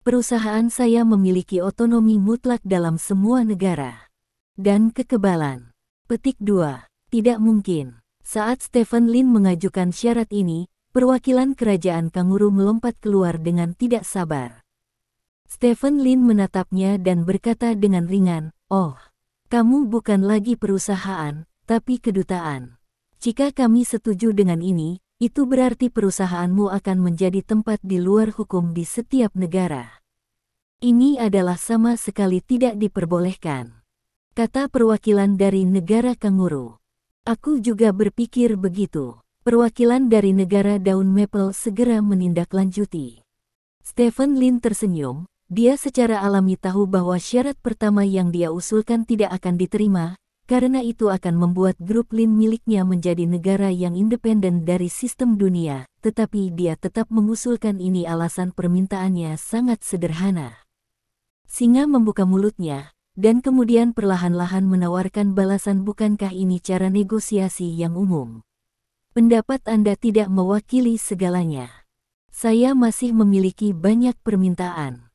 Perusahaan saya memiliki otonomi mutlak dalam semua negara. Dan kekebalan. Petik 2. Tidak mungkin. Saat Stephen Lin mengajukan syarat ini, perwakilan kerajaan kanguru melompat keluar dengan tidak sabar. Stephen Lin menatapnya dan berkata dengan ringan, "Oh, kamu bukan lagi perusahaan, tapi kedutaan. Jika kami setuju dengan ini, itu berarti perusahaanmu akan menjadi tempat di luar hukum di setiap negara. Ini adalah sama sekali tidak diperbolehkan," kata perwakilan dari negara kanguru. "Aku juga berpikir begitu." Perwakilan dari negara daun maple segera menindaklanjuti. Stephen Lin tersenyum. Dia secara alami tahu bahwa syarat pertama yang dia usulkan tidak akan diterima, karena itu akan membuat grup Lin miliknya menjadi negara yang independen dari sistem dunia, tetapi dia tetap mengusulkan ini. Alasan permintaannya sangat sederhana. Singa membuka mulutnya, dan kemudian perlahan-lahan menawarkan balasan. "Bukankah ini cara negosiasi yang umum? Pendapat Anda tidak mewakili segalanya. Saya masih memiliki banyak permintaan.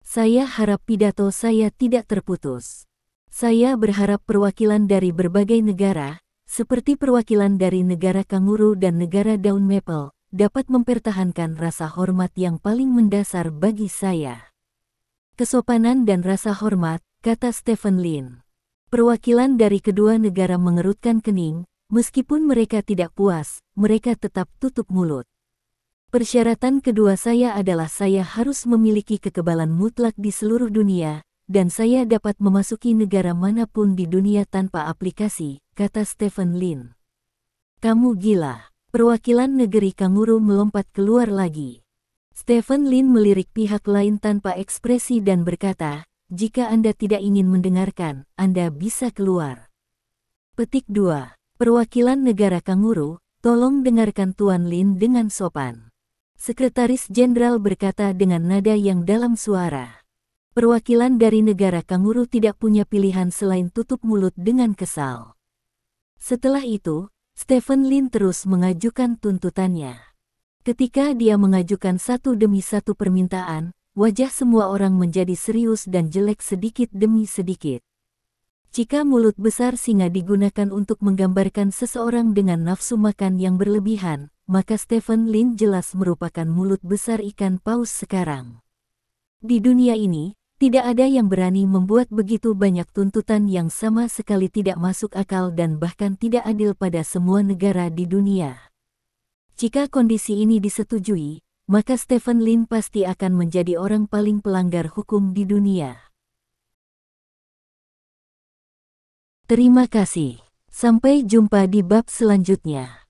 Saya harap pidato saya tidak terputus. Saya berharap perwakilan dari berbagai negara, seperti perwakilan dari negara kanguru dan negara daun maple, dapat mempertahankan rasa hormat yang paling mendasar bagi saya." "Kesopanan dan rasa hormat," kata Stephen Lin. Perwakilan dari kedua negara mengerutkan kening. Meskipun mereka tidak puas, mereka tetap tutup mulut. "Persyaratan kedua saya adalah saya harus memiliki kekebalan mutlak di seluruh dunia, dan saya dapat memasuki negara manapun di dunia tanpa aplikasi," kata Stephen Lin. "Kamu gila." Perwakilan negeri kanguru melompat keluar lagi. Stephen Lin melirik pihak lain tanpa ekspresi dan berkata, "Jika Anda tidak ingin mendengarkan, Anda bisa keluar." Petik 2. Perwakilan negara kanguru, "Tolong dengarkan Tuan Lin dengan sopan." Sekretaris Jenderal berkata dengan nada yang dalam suara. Perwakilan dari negara kanguru tidak punya pilihan selain tutup mulut dengan kesal. Setelah itu, Stephen Lin terus mengajukan tuntutannya. Ketika dia mengajukan satu demi satu permintaan, wajah semua orang menjadi serius dan jelek sedikit demi sedikit. Jika mulut besar singa digunakan untuk menggambarkan seseorang dengan nafsu makan yang berlebihan, maka Stephen Lin jelas merupakan mulut besar ikan paus sekarang. Di dunia ini, tidak ada yang berani membuat begitu banyak tuntutan yang sama sekali tidak masuk akal dan bahkan tidak adil pada semua negara di dunia. Jika kondisi ini disetujui, maka Stephen Lin pasti akan menjadi orang paling pelanggar hukum di dunia. Terima kasih. Sampai jumpa di bab selanjutnya.